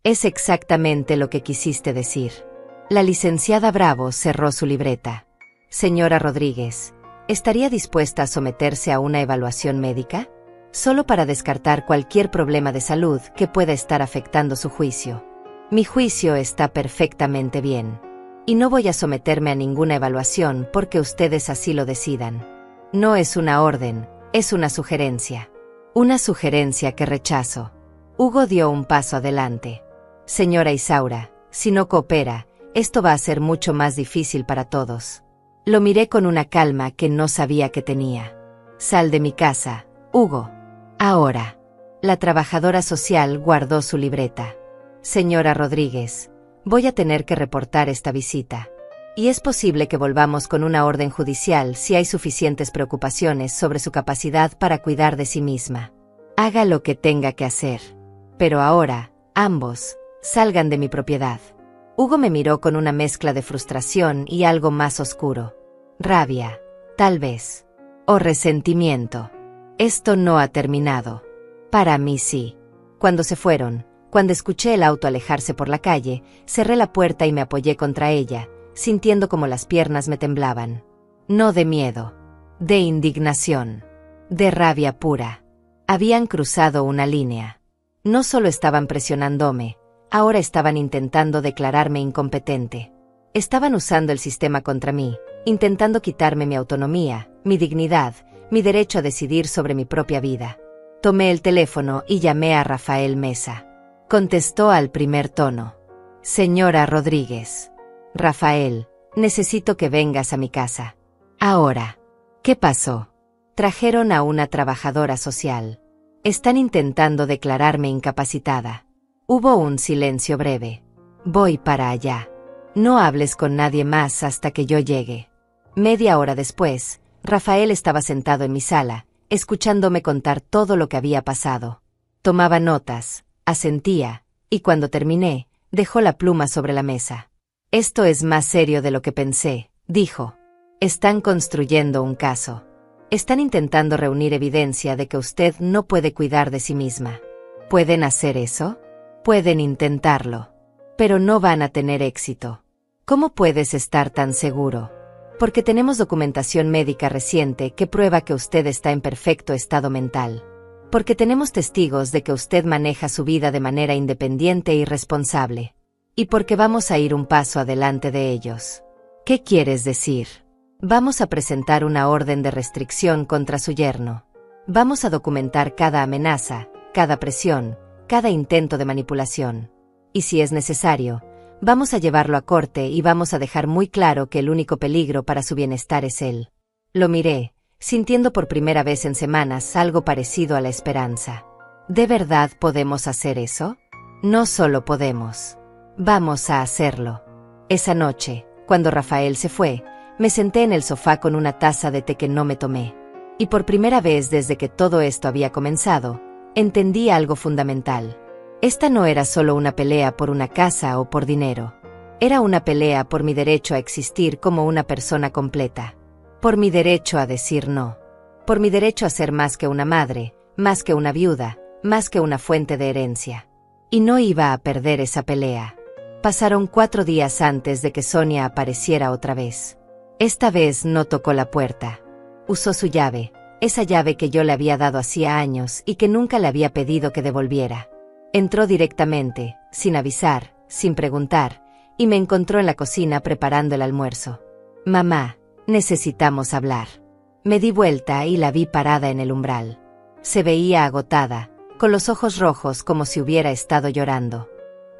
Es exactamente lo que quisiste decir. La licenciada Bravo cerró su libreta. Señora Rodríguez, ¿estaría dispuesta a someterse a una evaluación médica? Solo para descartar cualquier problema de salud que pueda estar afectando su juicio. Mi juicio está perfectamente bien. Y no voy a someterme a ninguna evaluación porque ustedes así lo decidan. No es una orden, es una sugerencia. Una sugerencia que rechazo. Hugo dio un paso adelante. Señora Isaura, si no coopera, esto va a ser mucho más difícil para todos. Lo miré con una calma que no sabía que tenía. Sal de mi casa, Hugo. Ahora. La trabajadora social guardó su libreta. Señora Rodríguez, voy a tener que reportar esta visita. Y es posible que volvamos con una orden judicial si hay suficientes preocupaciones sobre su capacidad para cuidar de sí misma. Haga lo que tenga que hacer. Pero ahora, ambos, salgan de mi propiedad. Hugo me miró con una mezcla de frustración y algo más oscuro. Rabia, tal vez. O resentimiento. Esto no ha terminado. Para mí sí. Cuando se fueron, cuando escuché el auto alejarse por la calle, cerré la puerta y me apoyé contra ella, sintiendo como las piernas me temblaban. No de miedo, de indignación, de rabia pura. Habían cruzado una línea. No solo estaban presionándome, ahora estaban intentando declararme incompetente. Estaban usando el sistema contra mí, intentando quitarme mi autonomía, mi dignidad, mi derecho a decidir sobre mi propia vida. Tomé el teléfono y llamé a Rafael Mesa. Contestó al primer tono. Señora Rodríguez. Rafael, necesito que vengas a mi casa. Ahora. ¿Qué pasó? Trajeron a una trabajadora social. Están intentando declararme incapacitada. Hubo un silencio breve. Voy para allá. No hables con nadie más hasta que yo llegue. Media hora después, Rafael estaba sentado en mi sala, escuchándome contar todo lo que había pasado. Tomaba notas, asentía, y cuando terminé, dejó la pluma sobre la mesa. Esto es más serio de lo que pensé, dijo. Están construyendo un caso. Están intentando reunir evidencia de que usted no puede cuidar de sí misma. ¿Pueden hacer eso? Pueden intentarlo, pero no van a tener éxito. ¿Cómo puedes estar tan seguro? Porque tenemos documentación médica reciente que prueba que usted está en perfecto estado mental. Porque tenemos testigos de que usted maneja su vida de manera independiente y responsable. Y porque vamos a ir un paso adelante de ellos. ¿Qué quieres decir? Vamos a presentar una orden de restricción contra su yerno. Vamos a documentar cada amenaza, cada presión, cada intento de manipulación. Y si es necesario, vamos a llevarlo a corte y vamos a dejar muy claro que el único peligro para su bienestar es él. Lo miré, sintiendo por primera vez en semanas algo parecido a la esperanza. ¿De verdad podemos hacer eso? No solo podemos. Vamos a hacerlo. Esa noche, cuando Rafael se fue, me senté en el sofá con una taza de té que no me tomé. Y por primera vez desde que todo esto había comenzado, entendí algo fundamental. Esta no era solo una pelea por una casa o por dinero. Era una pelea por mi derecho a existir como una persona completa. Por mi derecho a decir no. Por mi derecho a ser más que una madre, más que una viuda, más que una fuente de herencia. Y no iba a perder esa pelea. Pasaron 4 días antes de que Sonia apareciera otra vez. Esta vez no tocó la puerta. Usó su llave, esa llave que yo le había dado hacía años y que nunca le había pedido que devolviera. Entró directamente, sin avisar, sin preguntar, y me encontró en la cocina preparando el almuerzo. «Mamá, necesitamos hablar». Me di vuelta y la vi parada en el umbral. Se veía agotada, con los ojos rojos como si hubiera estado llorando.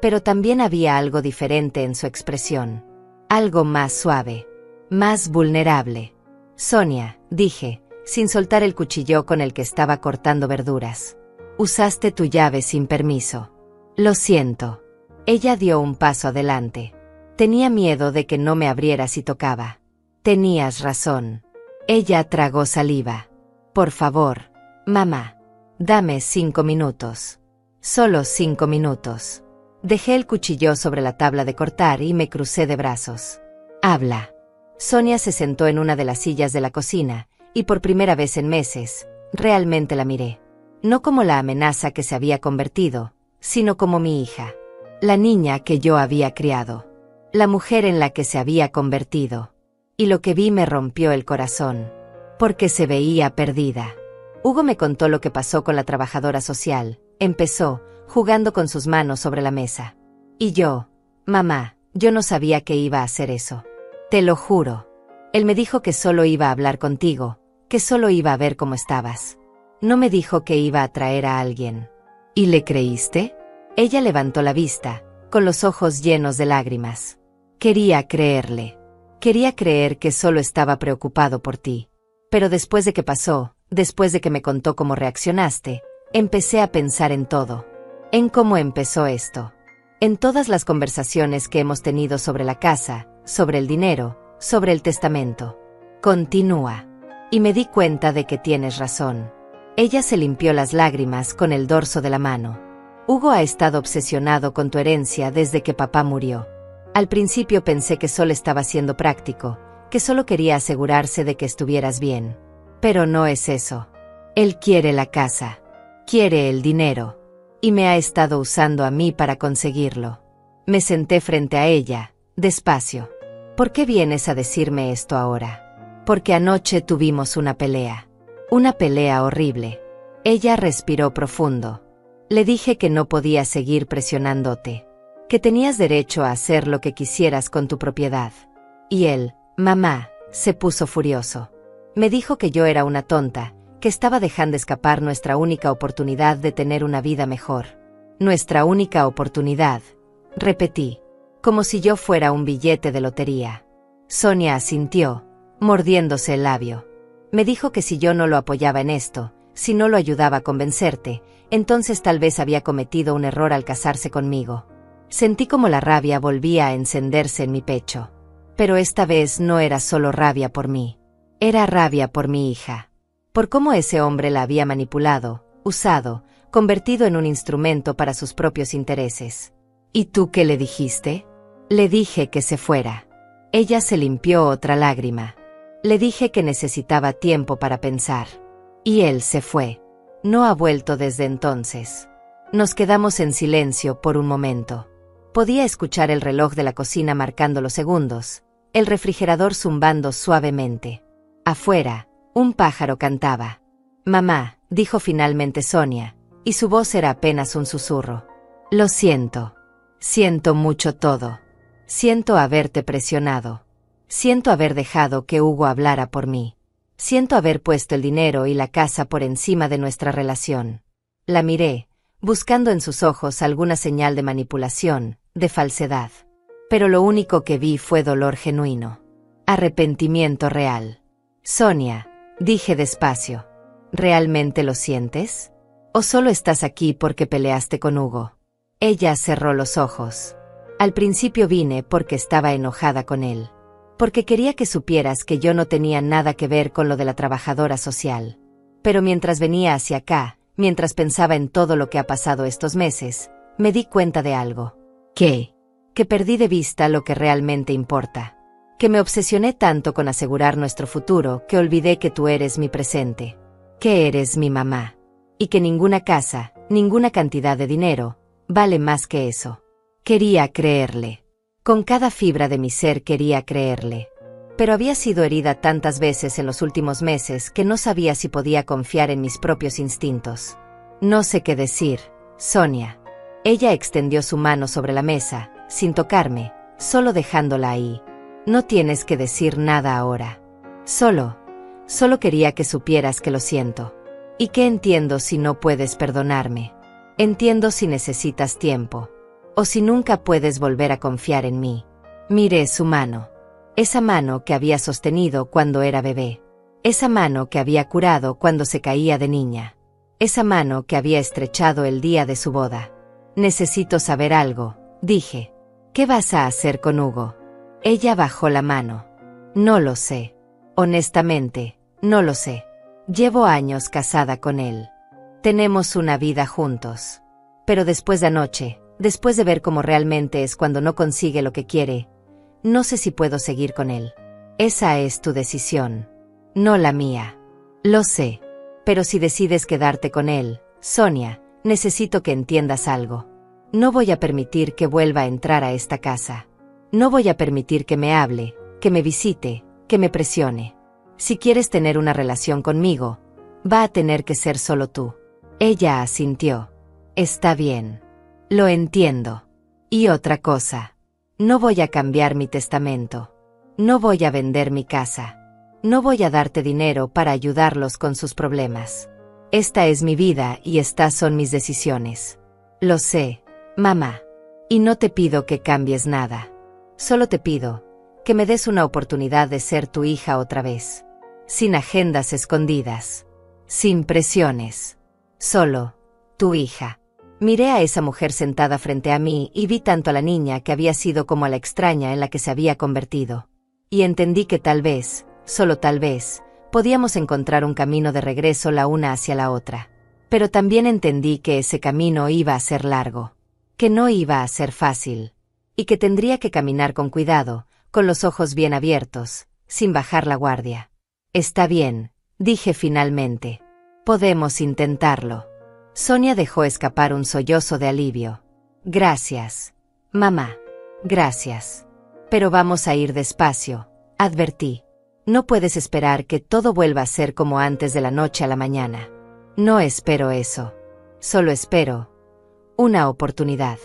Pero también había algo diferente en su expresión. Algo más suave, más vulnerable. «Sonia», dije, sin soltar el cuchillo con el que estaba cortando verduras. «Usaste tu llave sin permiso». «Lo siento». Ella dio un paso adelante. «Tenía miedo de que no me abriera si tocaba». «Tenías razón». Ella tragó saliva. «Por favor, mamá, dame 5 minutos». «Solo 5 minutos». Dejé el cuchillo sobre la tabla de cortar y me crucé de brazos. «Habla». Sonia se sentó en una de las sillas de la cocina, y por primera vez en meses, realmente la miré. No como la amenaza que se había convertido, sino como mi hija. La niña que yo había criado. La mujer en la que se había convertido. Y lo que vi me rompió el corazón. Porque se veía perdida. Hugo me contó lo que pasó con la trabajadora social. Empezó, jugando con sus manos sobre la mesa. Y yo, mamá, yo no sabía que iba a hacer eso. Te lo juro. Él me dijo que solo iba a hablar contigo, que solo iba a ver cómo estabas. No me dijo que iba a traer a alguien. ¿Y le creíste? Ella levantó la vista, con los ojos llenos de lágrimas. Quería creerle. Quería creer que solo estaba preocupado por ti. Pero después de que pasó, después de que me contó cómo reaccionaste, empecé a pensar en todo. En cómo empezó esto. En todas las conversaciones que hemos tenido sobre la casa, sobre el dinero, sobre el testamento. Continúa. Y me di cuenta de que tienes razón. Ella se limpió las lágrimas con el dorso de la mano. Hugo ha estado obsesionado con tu herencia desde que papá murió. Al principio pensé que solo estaba siendo práctico, que solo quería asegurarse de que estuvieras bien. Pero no es eso. Él quiere la casa. Quiere el dinero. Y me ha estado usando a mí para conseguirlo. Me senté frente a ella, despacio. ¿Por qué vienes a decirme esto ahora? Porque anoche tuvimos una pelea. Una pelea horrible. Ella respiró profundo. Le dije que no podía seguir presionándote. Que tenías derecho a hacer lo que quisieras con tu propiedad. Y él, mamá, se puso furioso. Me dijo que yo era una tonta, que estaba dejando escapar nuestra única oportunidad de tener una vida mejor. Nuestra única oportunidad, repetí, como si yo fuera un billete de lotería. Sonia asintió, mordiéndose el labio. Me dijo que si yo no lo apoyaba en esto, si no lo ayudaba a convencerte, entonces tal vez había cometido un error al casarse conmigo. Sentí como la rabia volvía a encenderse en mi pecho. Pero esta vez no era solo rabia por mí. Era rabia por mi hija. Por cómo ese hombre la había manipulado, usado, convertido en un instrumento para sus propios intereses. ¿Y tú qué le dijiste? Le dije que se fuera. Ella se limpió otra lágrima. Le dije que necesitaba tiempo para pensar. Y él se fue. No ha vuelto desde entonces. Nos quedamos en silencio por un momento. Podía escuchar el reloj de la cocina marcando los segundos, el refrigerador zumbando suavemente. Afuera, un pájaro cantaba. «Mamá», dijo finalmente Sonia, y su voz era apenas un susurro. «Lo siento. Siento mucho todo. Siento haberte presionado. Siento haber dejado que Hugo hablara por mí. Siento haber puesto el dinero y la casa por encima de nuestra relación». La miré, buscando en sus ojos alguna señal de manipulación, de falsedad. Pero lo único que vi fue dolor genuino. Arrepentimiento real. «Sonia», dije despacio, ¿realmente lo sientes? ¿O solo estás aquí porque peleaste con Hugo? Ella cerró los ojos. Al principio vine porque estaba enojada con él. Porque quería que supieras que yo no tenía nada que ver con lo de la trabajadora social. Pero mientras venía hacia acá, mientras pensaba en todo lo que ha pasado estos meses, me di cuenta de algo. ¿Qué? Que perdí de vista lo que realmente importa. Que me obsesioné tanto con asegurar nuestro futuro que olvidé que tú eres mi presente. Que eres mi mamá. Y que ninguna casa, ninguna cantidad de dinero, vale más que eso. Quería creerle. Con cada fibra de mi ser quería creerle. Pero había sido herida tantas veces en los últimos meses que no sabía si podía confiar en mis propios instintos. No sé qué decir, Sonia. Ella extendió su mano sobre la mesa, sin tocarme, solo dejándola ahí. No tienes que decir nada ahora. Solo quería que supieras que lo siento. Y que entiendo si no puedes perdonarme. Entiendo si necesitas tiempo. O si nunca puedes volver a confiar en mí. Miré su mano. Esa mano que había sostenido cuando era bebé. Esa mano que había curado cuando se caía de niña. Esa mano que había estrechado el día de su boda. Necesito saber algo, dije. ¿Qué vas a hacer con Hugo? Ella bajó la mano. No lo sé. Honestamente, no lo sé. Llevo años casada con él. Tenemos una vida juntos. Pero después de anoche, después de ver cómo realmente es cuando no consigue lo que quiere, no sé si puedo seguir con él. Esa es tu decisión, no la mía. Lo sé. Pero si decides quedarte con él, Sonia, necesito que entiendas algo. No voy a permitir que vuelva a entrar a esta casa. No voy a permitir que me hable, que me visite, que me presione. Si quieres tener una relación conmigo, va a tener que ser solo tú. Ella asintió. Está bien. Lo entiendo. Y otra cosa. No voy a cambiar mi testamento. No voy a vender mi casa. No voy a darte dinero para ayudarlos con sus problemas. Esta es mi vida y estas son mis decisiones. Lo sé, mamá. Y no te pido que cambies nada. Solo te pido que me des una oportunidad de ser tu hija otra vez. Sin agendas escondidas. Sin presiones. Solo, tu hija. Miré a esa mujer sentada frente a mí y vi tanto a la niña que había sido como a la extraña en la que se había convertido. Y entendí que tal vez, solo tal vez, podíamos encontrar un camino de regreso la una hacia la otra. Pero también entendí que ese camino iba a ser largo. Que no iba a ser fácil. Y que tendría que caminar con cuidado, con los ojos bien abiertos, sin bajar la guardia. Está bien, dije finalmente. Podemos intentarlo. Sonia dejó escapar un sollozo de alivio. Gracias, mamá. Gracias. Pero vamos a ir despacio, advertí. No puedes esperar que todo vuelva a ser como antes de la noche a la mañana. No espero eso. Solo espero una oportunidad.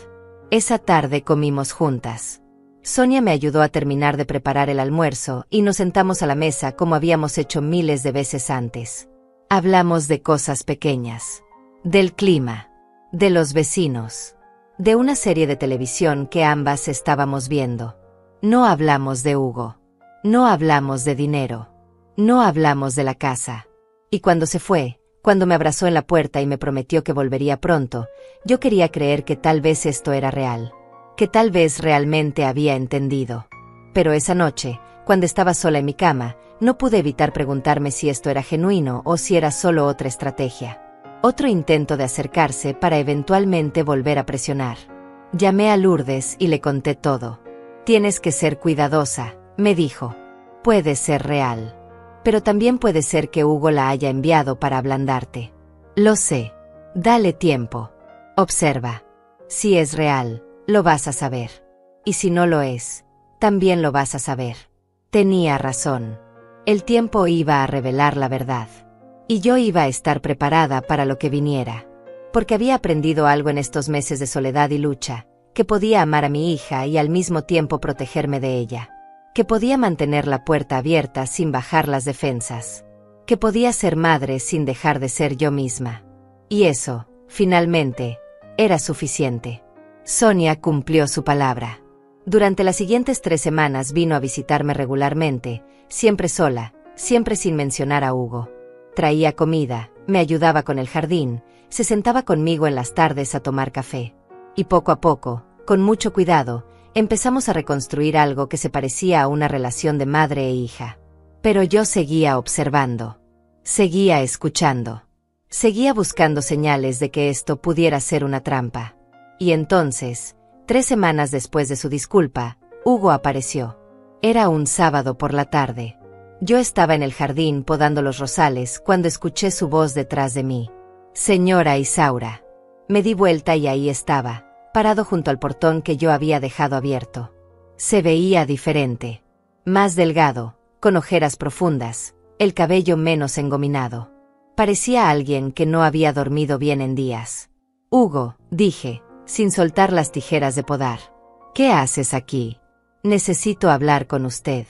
Esa tarde comimos juntas. Sonia me ayudó a terminar de preparar el almuerzo y nos sentamos a la mesa como habíamos hecho miles de veces antes. Hablamos de cosas pequeñas. Del clima. De los vecinos. De una serie de televisión que ambas estábamos viendo. No hablamos de Hugo. No hablamos de dinero. No hablamos de la casa. Y cuando se fue, cuando me abrazó en la puerta y me prometió que volvería pronto, yo quería creer que tal vez esto era real. Que tal vez realmente había entendido. Pero esa noche, cuando estaba sola en mi cama, no pude evitar preguntarme si esto era genuino o si era solo otra estrategia. Otro intento de acercarse para eventualmente volver a presionar. Llamé a Lourdes y le conté todo. Tienes que ser cuidadosa, me dijo. Puede ser real. Pero también puede ser que Hugo la haya enviado para ablandarte. Lo sé. Dale tiempo. Observa. Si es real, lo vas a saber. Y si no lo es, también lo vas a saber. Tenía razón. El tiempo iba a revelar la verdad. Y yo iba a estar preparada para lo que viniera. Porque había aprendido algo en estos meses de soledad y lucha, que podía amar a mi hija y al mismo tiempo protegerme de ella. Que podía mantener la puerta abierta sin bajar las defensas. Que podía ser madre sin dejar de ser yo misma. Y eso, finalmente, era suficiente. Sonia cumplió su palabra. Durante las siguientes 3 semanas vino a visitarme regularmente, siempre sola, siempre sin mencionar a Hugo. Traía comida, me ayudaba con el jardín, se sentaba conmigo en las tardes a tomar café. Y poco a poco, con mucho cuidado, empezamos a reconstruir algo que se parecía a una relación de madre e hija. Pero yo seguía observando. Seguía escuchando. Seguía buscando señales de que esto pudiera ser una trampa. Y entonces, 3 semanas después de su disculpa, Hugo apareció. Era un sábado por la tarde. Yo estaba en el jardín podando los rosales cuando escuché su voz detrás de mí. Señora Isaura. Me di vuelta y ahí estaba, parado junto al portón que yo había dejado abierto. Se veía diferente. Más delgado, con ojeras profundas, el cabello menos engominado. Parecía alguien que no había dormido bien en días. Hugo, dije, sin soltar las tijeras de podar. ¿Qué haces aquí? Necesito hablar con usted.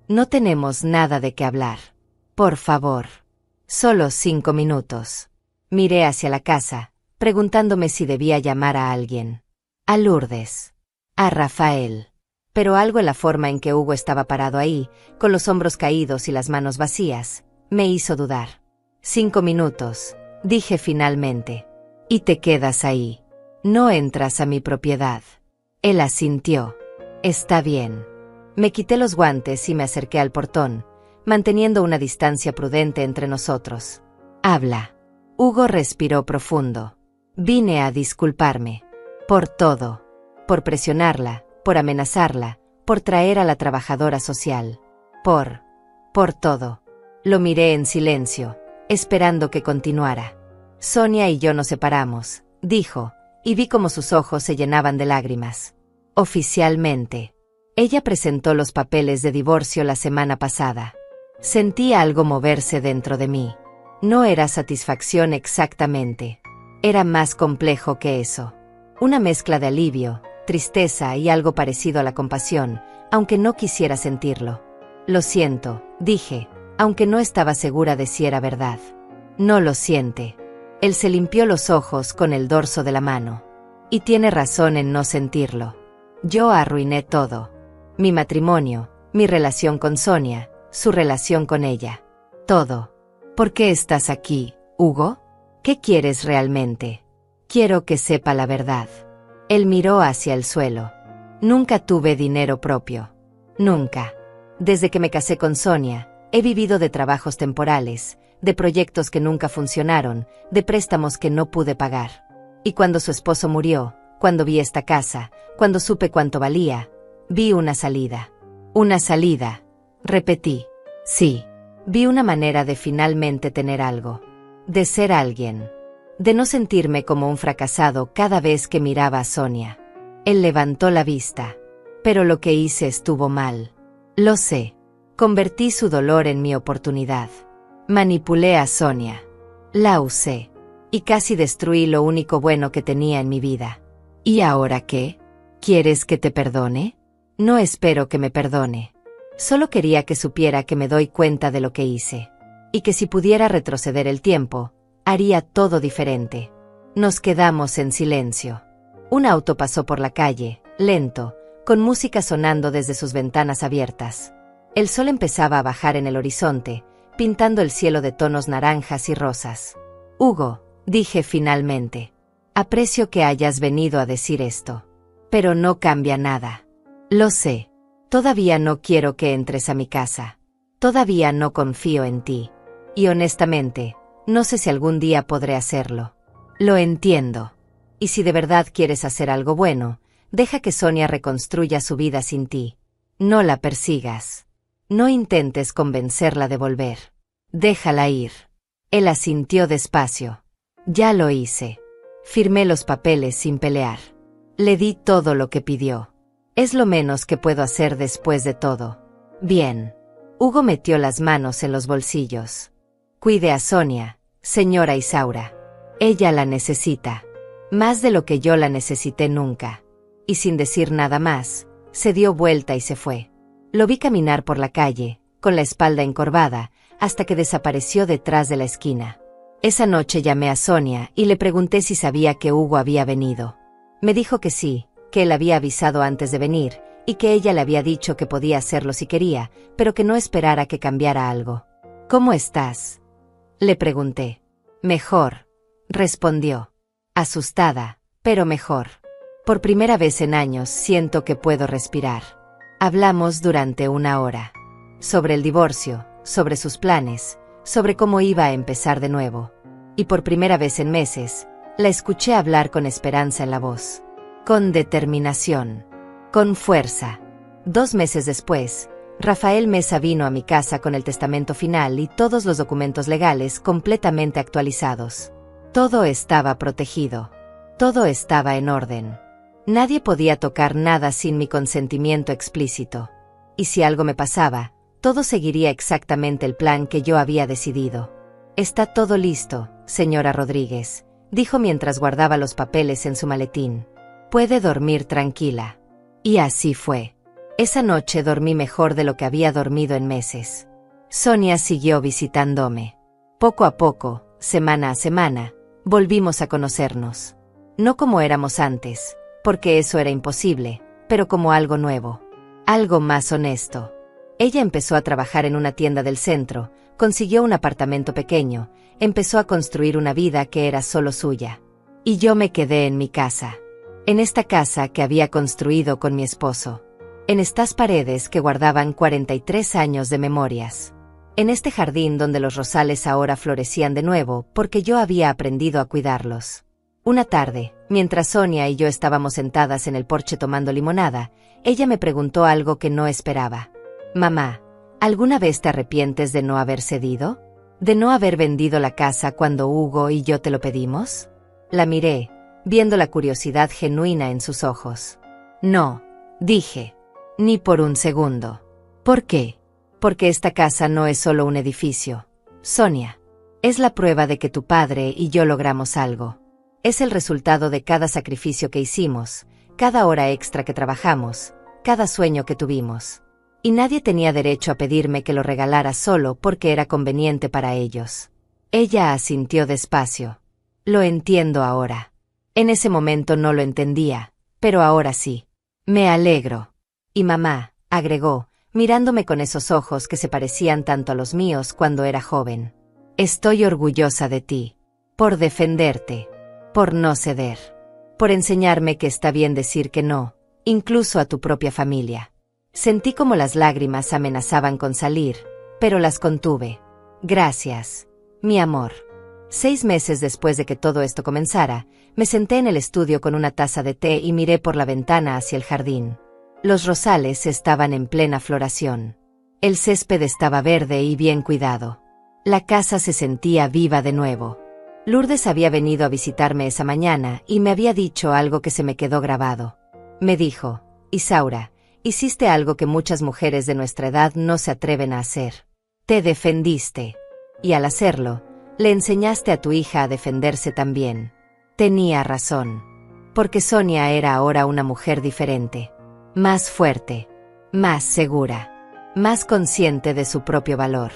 No tenemos nada de qué hablar. Por favor. Solo 5 minutos. Miré hacia la casa, preguntándome si debía llamar a alguien. A Lourdes. A Rafael. Pero algo en la forma en que Hugo estaba parado ahí, con los hombros caídos y las manos vacías, me hizo dudar. 5 minutos, dije finalmente. Y te quedas ahí. No entras a mi propiedad. Él asintió. Está bien. Me quité los guantes y me acerqué al portón, manteniendo una distancia prudente entre nosotros. Habla. Hugo respiró profundo. Vine a disculparme. Por todo. Por presionarla, por amenazarla, por traer a la trabajadora social. Por todo. Lo miré en silencio, esperando que continuara. Sonia y yo nos separamos, dijo, y vi cómo sus ojos se llenaban de lágrimas. Oficialmente. Ella presentó los papeles de divorcio la semana pasada. Sentí algo moverse dentro de mí. No era satisfacción exactamente. Era más complejo que eso. Una mezcla de alivio, tristeza y algo parecido a la compasión, aunque no quisiera sentirlo. Lo siento, dije, aunque no estaba segura de si era verdad. No lo siente. Él se limpió los ojos con el dorso de la mano. Y tiene razón en no sentirlo. Yo arruiné todo. Mi matrimonio, mi relación con Sonia, su relación con ella. Todo. ¿Por qué estás aquí, Hugo? ¿Qué quieres realmente? Quiero que sepa la verdad. Él miró hacia el suelo. Nunca tuve dinero propio. Nunca. Desde que me casé con Sonia, he vivido de trabajos temporales, de proyectos que nunca funcionaron, de préstamos que no pude pagar. Y cuando su esposo murió, cuando vi esta casa, cuando supe cuánto valía, vi una salida. Una salida. Repetí. Sí. Vi una manera de finalmente tener algo. De ser alguien. De no sentirme como un fracasado cada vez que miraba a Sonia. Él levantó la vista. Pero lo que hice estuvo mal. Lo sé. Convertí su dolor en mi oportunidad. Manipulé a Sonia. La usé. Y casi destruí lo único bueno que tenía en mi vida. ¿Y ahora qué? ¿Quieres que te perdone? No espero que me perdone. Solo quería que supiera que me doy cuenta de lo que hice. Y que si pudiera retroceder el tiempo, haría todo diferente. Nos quedamos en silencio. Un auto pasó por la calle, lento, con música sonando desde sus ventanas abiertas. El sol empezaba a bajar en el horizonte, pintando el cielo de tonos naranjas y rosas. Hugo, dije finalmente. Aprecio que hayas venido a decir esto. Pero no cambia nada. Lo sé. Todavía no quiero que entres a mi casa. Todavía no confío en ti. Y honestamente, no sé si algún día podré hacerlo. Lo entiendo. Y si de verdad quieres hacer algo bueno, deja que Sonia reconstruya su vida sin ti. No la persigas. No intentes convencerla de volver. Déjala ir. Él asintió despacio. Ya lo hice. Firmé los papeles sin pelear. Le di todo lo que pidió. Es lo menos que puedo hacer después de todo. Bien. Hugo metió las manos en los bolsillos. Cuide a Sonia, señora Isaura. Ella la necesita. Más de lo que yo la necesité nunca. Y sin decir nada más, se dio vuelta y se fue. Lo vi caminar por la calle, con la espalda encorvada, hasta que desapareció detrás de la esquina. Esa noche llamé a Sonia y le pregunté si sabía que Hugo había venido. Me dijo que sí, que él había avisado antes de venir, y que ella le había dicho que podía hacerlo si quería, pero que no esperara que cambiara algo. ¿Cómo estás?, le pregunté. Mejor, respondió. Asustada, pero mejor. Por primera vez en años siento que puedo respirar. Hablamos durante 1 hora. Sobre el divorcio, sobre sus planes, sobre cómo iba a empezar de nuevo. Y por primera vez en meses, la escuché hablar con esperanza en la voz. Con determinación. Con fuerza. 2 meses después, Rafael Mesa vino a mi casa con el testamento final y todos los documentos legales completamente actualizados. Todo estaba protegido. Todo estaba en orden. Nadie podía tocar nada sin mi consentimiento explícito. Y si algo me pasaba, todo seguiría exactamente el plan que yo había decidido. Está todo listo, señora Rodríguez, dijo mientras guardaba los papeles en su maletín. Puede dormir tranquila. Y así fue. Esa noche dormí mejor de lo que había dormido en meses. Sonia siguió visitándome. Poco a poco, semana a semana, volvimos a conocernos. No como éramos antes, porque eso era imposible, pero como algo nuevo. Algo más honesto. Ella empezó a trabajar en una tienda del centro, consiguió un apartamento pequeño, empezó a construir una vida que era solo suya. Y yo me quedé en mi casa. En esta casa que había construido con mi esposo. En estas paredes que guardaban 43 años de memorias. En este jardín donde los rosales ahora florecían de nuevo porque yo había aprendido a cuidarlos. Una tarde, mientras Sonia y yo estábamos sentadas en el porche tomando limonada, ella me preguntó algo que no esperaba. Mamá, ¿alguna vez te arrepientes de no haber cedido? ¿De no haber vendido la casa cuando Hugo y yo te lo pedimos? La miré, viendo la curiosidad genuina en sus ojos. No, dije. Ni por un segundo. ¿Por qué? Porque esta casa no es solo un edificio, Sonia. Es la prueba de que tu padre y yo logramos algo. Es el resultado de cada sacrificio que hicimos, cada hora extra que trabajamos, cada sueño que tuvimos. Y nadie tenía derecho a pedirme que lo regalara solo porque era conveniente para ellos. Ella asintió despacio. Lo entiendo ahora. En ese momento no lo entendía, pero ahora sí. Me alegro. Y mamá, agregó, mirándome con esos ojos que se parecían tanto a los míos cuando era joven. Estoy orgullosa de ti. Por defenderte. Por no ceder. Por enseñarme que está bien decir que no, incluso a tu propia familia. Sentí como las lágrimas amenazaban con salir, pero las contuve. Gracias, mi amor. 6 meses después de que todo esto comenzara, me senté en el estudio con una taza de té y miré por la ventana hacia el jardín. Los rosales estaban en plena floración. El césped estaba verde y bien cuidado. La casa se sentía viva de nuevo. Lourdes había venido a visitarme esa mañana y me había dicho algo que se me quedó grabado. Me dijo, Isaura, hiciste algo que muchas mujeres de nuestra edad no se atreven a hacer. Te defendiste. Y al hacerlo, le enseñaste a tu hija a defenderse también. Tenía razón. Porque Sonia era ahora una mujer diferente. Más fuerte. Más segura. Más consciente de su propio valor.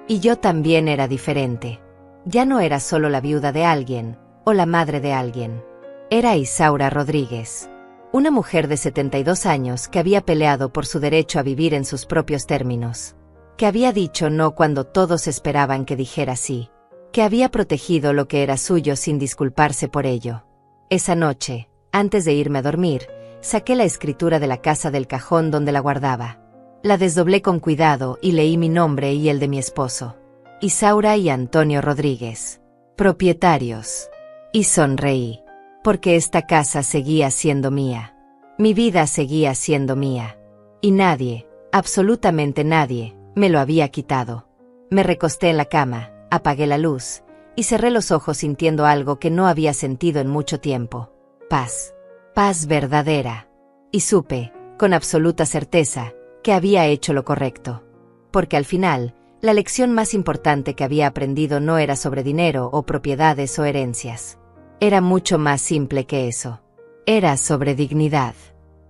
Y yo también era diferente. Ya no era solo la viuda de alguien, o la madre de alguien. Era Isaura Rodríguez. Una mujer de 72 años que había peleado por su derecho a vivir en sus propios términos. Que había dicho no cuando todos esperaban que dijera sí. Que había protegido lo que era suyo sin disculparse por ello. Esa noche, antes de irme a dormir, saqué la escritura de la casa del cajón donde la guardaba. La desdoblé con cuidado y leí mi nombre y el de mi esposo. Isaura y Antonio Rodríguez. Propietarios. Y sonreí. Porque esta casa seguía siendo mía. Mi vida seguía siendo mía. Y nadie, absolutamente nadie, me lo había quitado. Me recosté en la cama, apagué la luz, y cerré los ojos sintiendo algo que no había sentido en mucho tiempo. Paz. Paz verdadera. Y supe, con absoluta certeza, que había hecho lo correcto. Porque al final, la lección más importante que había aprendido no era sobre dinero o propiedades o herencias. Era mucho más simple que eso. Era sobre dignidad.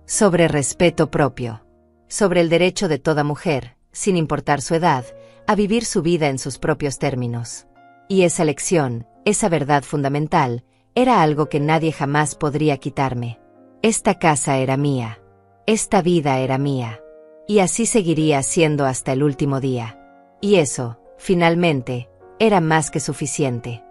Sobre respeto propio. Sobre el derecho de toda mujer, sin importar su edad, a vivir su vida en sus propios términos. Y esa lección, esa verdad fundamental, era algo que nadie jamás podría quitarme. Esta casa era mía. Esta vida era mía. Y así seguiría siendo hasta el último día. Y eso, finalmente, era más que suficiente.